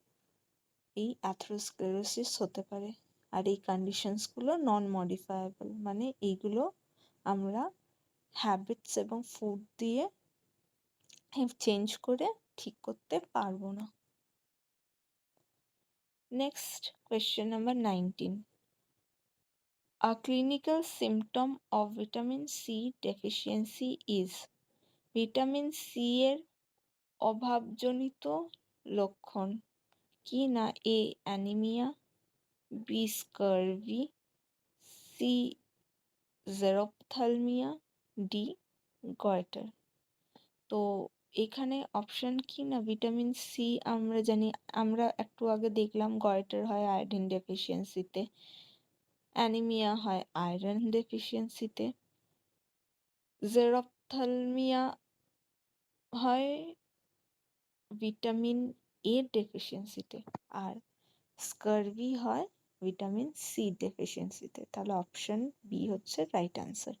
এই অ্যাথেরোস্ক্লেরোসিস হতে পারে। আর এই কন্ডিশনসগুলো নন মডিফায়েবল, মানে এইগুলো আমরা হ্যাবিটস এবং ফুড দিয়ে চেঞ্জ করে ঠিক করতে পারবো না। Next question number 19. A clinical symptom of vitamin C deficiency is, vitamin C এর অভাবজনিত লক্ষণ কি না? A anaemia, B scurvy, C xerophthalmia, D goitre. তো এখানে অপশন কি না, ভিটামিন সি আমরা জানি, আমরা একটু আগে দেখলাম গয়টার হয় আয়োডিন ডেফিসিয়েন্সিতে, অ্যানিমিয়া হয় আয়রন ডেফিসিয়েন্সিতে, জেরোপথ্যালমিয়া হয় ভিটামিন এ ডেফিসিয়েন্সিতে, আর স্কারভি হয় ভিটামিন সি ডেফিসিয়েন্সিতে। তাহলে অপশন বি হচ্ছে রাইট অ্যান্সার।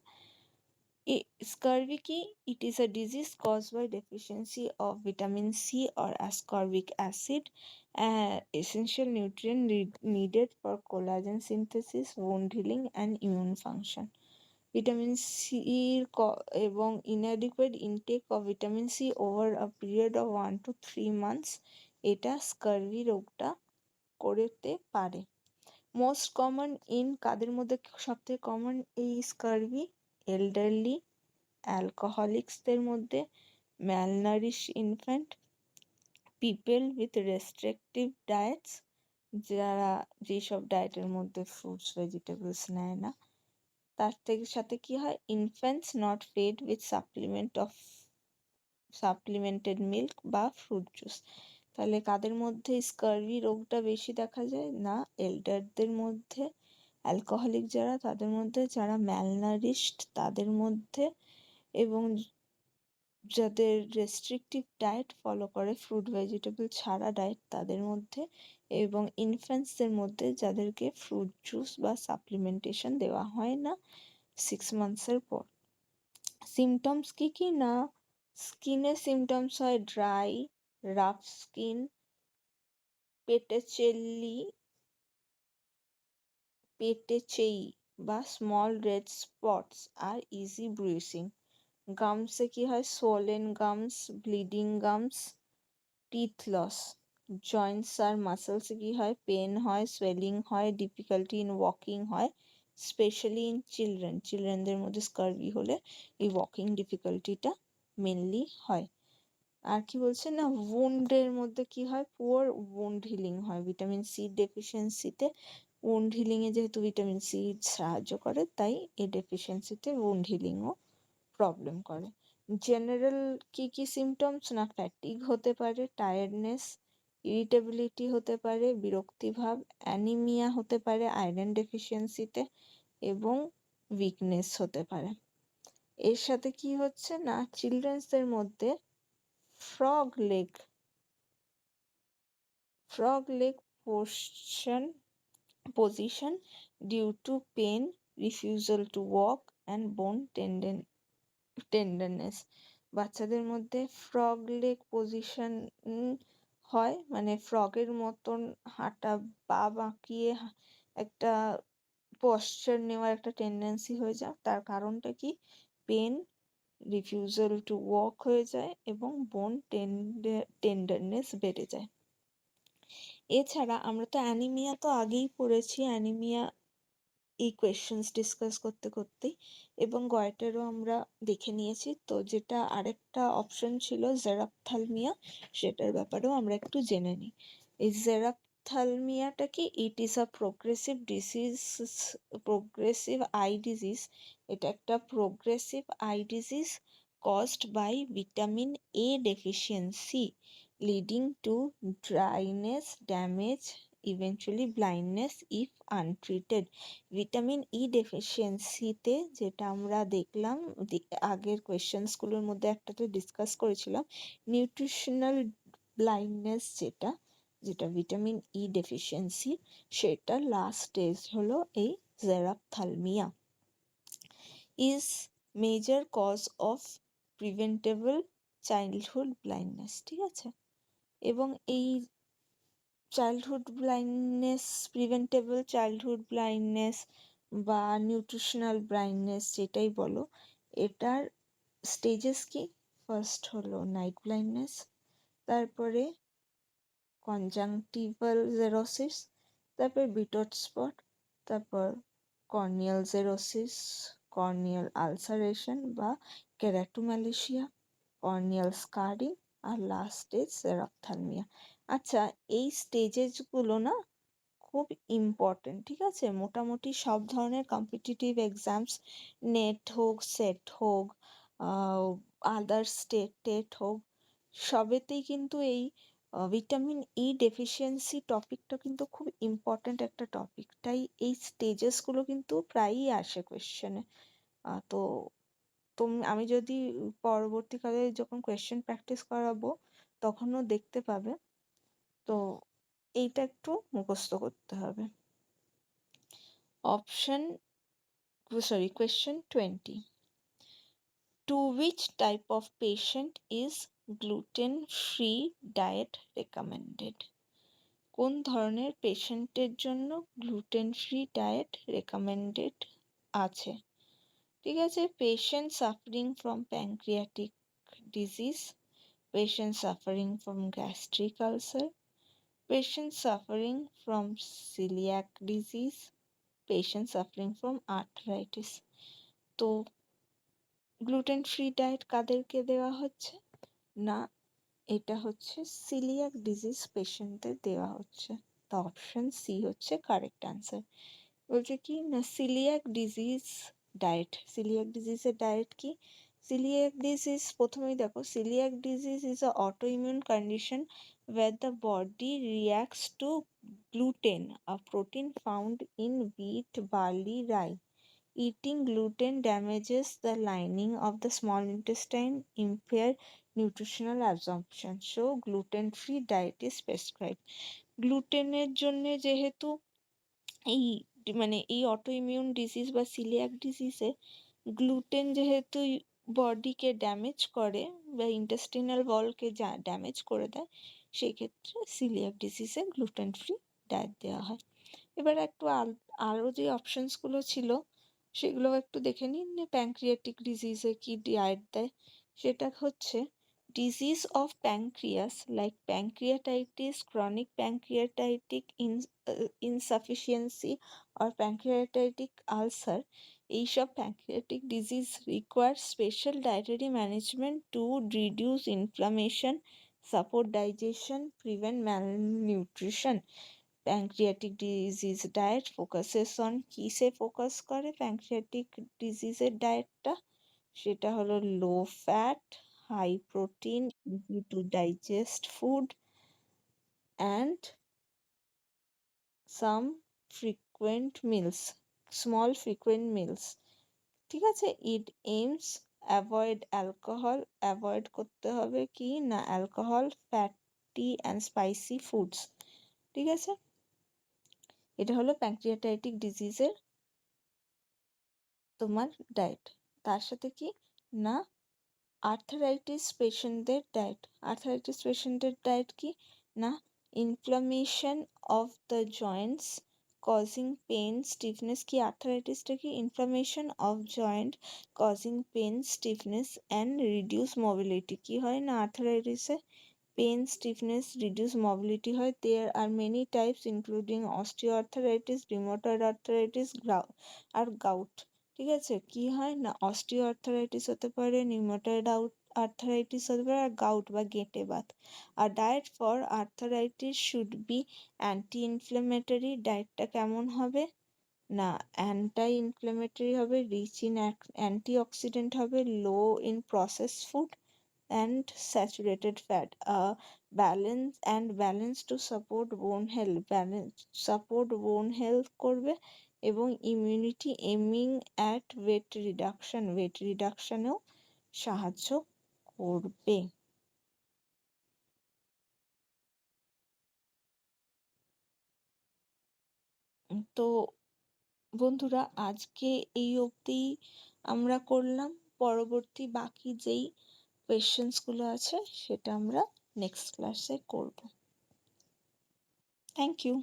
Scurvy কি? It is a disease caused by deficiency of vitamin C or ascorbic acid, an essential nutrient needed for collagen synthesis, wound healing and immune function. Vitamin C এবং inadequate intake of vitamin C over a period of 1 to 3 months এটা scurvy রোগটা করতে পারে। Most common in কাদের মধ্যে সবথেকে common এই scurvy? Elderly, অ্যালকোহলিক্সদের মধ্যে, malnourish infant, people with restrictive diets, যারা যেসব ডায়েটের মধ্যে ফ্রুটস ভেজিটেবলস নেয় না, তার থেকে সাথে কি হয়, infants not fed with supplemented milk বা ফ্রুট জুস। তাহলে কাদের মধ্যে স্কারভি রোগটা বেশি দেখা যায় না? এল্ডারদের মধ্যে, অ্যালকোহলিক যারা তাদের মধ্যে, যারা ম্যালনারিশড তাদের মধ্যে, এবং যাদের রেস্ট্রিকটিভ ডায়েট ফলো করে ফ্রুট ভেজিটেবল ছাড়া ডায়েট তাদের মধ্যে, এবং ইনফ্যান্টসদের মধ্যে যাদেরকে ফ্রুট জুস বা সাপ্লিমেন্টেশন দেওয়া হয় না 6 মান্থসের পর। সিমটমস কি কি না? স্কিনের সিমটমস হয় ড্রাই, রাফ স্কিন, পেটেচেই বা স্মল রেড স্পটস আর ইজি ব্রুইসিং। গামসে কি হয়? Swollen gums, bleeding gums, teeth loss. Joints আর মাসেলসে কি হয়? পেন হয়, সোয়েলিং হয়, ডিফিকাল্টি ইন ওয়াকিং হয়, স্পেশালি ইন চিলড্রেনদের মধ্যে স্কারভি হলে এই ওয়াকিং ডিফিকাল্টিটা মেনলি হয়। আর কি বলছে না, উন্ডের মধ্যে কি হয়? পুয়ার উন্ড হিলিং হয়। ভিটামিন সি ডেফিসিয়েন্সিতে উন্ড হিলিংয়ে যেহেতু ভিটামিন সি সাহায্য করে, তাই এই ডেফিসিয়েন্সিতে উন্ড হিলিংও প্রবলেম করে। জেনারেল কি কি সিমটমস না? ফ্যাটিগ হতে পারে, টায়ার্ডনেস, ইরিটেবিলিটি হতে পারে, বিরক্তিভাব, অ্যানিমিয়া হতে পারে আয়রন ডেফিসিয়েন্সিতে, এবং উইকনেস হতে পারে। এর সাথে কি হচ্ছে না, চিলড্রেন্সদের মধ্যে frog leg position due to pain, refusal to walk and bone tenderness বাচ্চাদের মধ্যে ফ্রগ লেগ পজিশন হয়, মানে ফ্রগের মতন হাঁটা, পা বাঁকিয়ে একটা পশ্চার নেওয়ার একটা টেন্ডেন্সি হয়ে যায়। তার কারণটা কি? পেন, রিফিউজাল টু ওয়াক হয়ে যায় এবং বোন টেন্ডারনেস বেড়ে যায়। এছাড়া আমরা তো অ্যানিমিয়া তো আগেই পড়েছি, অ্যানিমিয়া এই কোয়েশ্চেন্স ডিসকাস করতে করতেই, এবং গয়টারও আমরা দেখে নিয়েছি। তো যেটা আরেকটা অপশন ছিল জেরাপথ্যালমিয়া, সেটার ব্যাপারেও আমরা একটু জেনে নিই। এই জেরাপথ্যালমিয়াটা কি? It is a progressive disease, progressive I disease. এটা একটা progressive I disease caused by vitamin A deficiency leading to dryness, damage, eventually blindness if untreated. Vitamin E ডেফিসিয়েন্সিতে, যেটা আমরা দেখলাম আগের কোয়েশ্চেন্সগুলোর মধ্যে একটাতে ডিসকাস করেছিলাম, নিউট্রিশনাল ব্লাইন্ডনেস, যেটা যেটা ভিটামিন ই ডেফিসিয়েন্সি, সেটা লাস্ট স্টেজ হলো এই xerophthalmia. Is major cause of preventable childhood blindness. ঠিক আছে, এবং এই childhood blindness, preventable childhood blindness বা নিউট্রিশনাল ব্লাইন্ডনেস যেটাই বলো, এটার স্টেজেস কি? ফার্স্ট হলো নাইট ব্লাইন্ডনেস, তারপরে কনজাংটিভাল জেরোসিস, তারপর বিটট স্পট, তারপর কর্নিয়াল জেরোসিস, কর্নিয়াল আলসারেশন বা কেরাটোম্যালেশিয়া, কর্নিয়াল স্কারিং, আর লাস্ট স্টেজ জেরাপথ্যালমিয়া। আচ্ছা, এই স্টেজেসগুলো না খুব ইম্পর্টেন্ট। ঠিক আছে, মোটামুটি সব ধরনের কম্পিটিটিভ এক্সামস, নেট হোক, সেট হোক, আদার টেট হোক, সবেতেই কিন্তু এই ভিটামিন ই ডেফিসিয়েন্সি টপিকটা কিন্তু খুব ইম্পর্টেন্ট একটা টপিক। তাই এই স্টেজেসগুলো কিন্তু প্রায়ই আসে কোয়েশ্চেনে। তো আমি যদি পরবর্তীকালে যখন কোয়েশ্চেন প্র্যাকটিস করাবো তখনও দেখতে পাবে। তো এইটা একটু মুখস্থ করতে হবে। Question 20. To which type of patient is gluten-free diet recommended? কোন ধরনের পেশেন্টের জন্য গ্লুটেন ফ্রি ডায়েট রেকমেন্ডেড আছে? ঠিক আছে, patient suffering from pancreatic disease, patient suffering from gastric ulcer, patient suffering from celiac disease, patient suffering from arthritis. তো gluten free diet কাদেরকে দেওয়া হচ্ছে? না, এটা হচ্ছে সিলিয়াক ডিজিজ পেশেন্টদের দেওয়া হচ্ছে। তো অপশন সি হচ্ছে কারেক্ট অ্যান্সার। বলছে কি না, সিলিয়াক ডিজিজ ডায়েট, সিলিয়াক ডিজিজের ডায়েট কি? সিলিয়াক ডিজিজ, প্রথমেই দেখো, coeliac disease is a autoimmune condition where the body reacts to gluten, a protein found in wheat, barley, rye. Eating gluten damages the lining of the small intestine, impair nutritional absorption. So gluten-free diet is prescribed. গ্লুটেনের জন্য যেহেতু এই মানে এই autoimmune disease বা coeliac ডিজিজে gluten যেহেতু বডিকে damage করে বা intestinal ওয়ালকে damage করে দেয়, সেই ক্ষেত্রে সিলিয়াক ডিজিজে গ্লুটেন ফ্রি ডায়েট দেওয়া হয়। এবার একটু আরও যে অপশনসগুলো ছিল সেগুলো একটু দেখে নিন। প্যানক্রিয়াটিক ডিজিজে কি ডায়েট দেয়? সেটা হচ্ছে disease of pancreas like pancreatitis, chronic pancreatitic insufficiency আর প্যানক্রিয়াটাইটিক আলসার, এইসব pancreatic disease require special dietary management to reduce inflammation, support digestion, prevent malnutrition. Pancreatic disease diet focuses on, কিসে ফোকাস করে pancreatic ডিজিজের ডায়েটটা? সেটা হলো low fat, high protein, easy to digest food and some frequent meals, small frequent meals. ঠিক আছে, it aims avoid alcohol, avoid করতে হবে কি না alcohol, fatty and spicy foods. ঠিক আছে, এটা হলো প্যানক্রিয়াটাইটিক ডিজিজের তোমার ডায়েট। তার সাথে কি না আর্থারাইটিস পেশেন্টদের ডায়েট কি না, inflammation of the joints causing pain stiffness, কি আর্থারাইটিসটা কি inflammation of joint causing pain stiffness and reduce mobility, কি হয় না আর্থারাইটিসে পেন স্টিফনেস রিডিউস মোবিলিটি হয়। There are many types including osteoarthritis, rheumatoid arthritis আর গাউট। ঠিক আছে, কি হয় না অস্টিওআর্থারাইটিস হতে পারে, নিউমাটয়েড আর্থারাইটিস হতে পারে, আর গাউট বা গেঁটে বাত। আর diet for arthritis should be anti inflammatory, ডায়েটটা কেমন হবে না অ্যান্টি ইনফ্লেমেটরি হবে, রিচ ইন অ্যান্টিঅক্সিডেন্ট হবে, low in process food and saturated fat, balance to support bone health করবে, এবং ইমিউনিটি এমিং অ্যাট ওয়েট রিডাকশনেও সাহায্য করবে। তো বন্ধুরা আজকে এই অবধি আমরা করলাম, পরবর্তী বাকি যেই কোয়েশ্চেন্সগুলো আছে সেটা আমরা নেক্সট ক্লাসে করব। Thank you.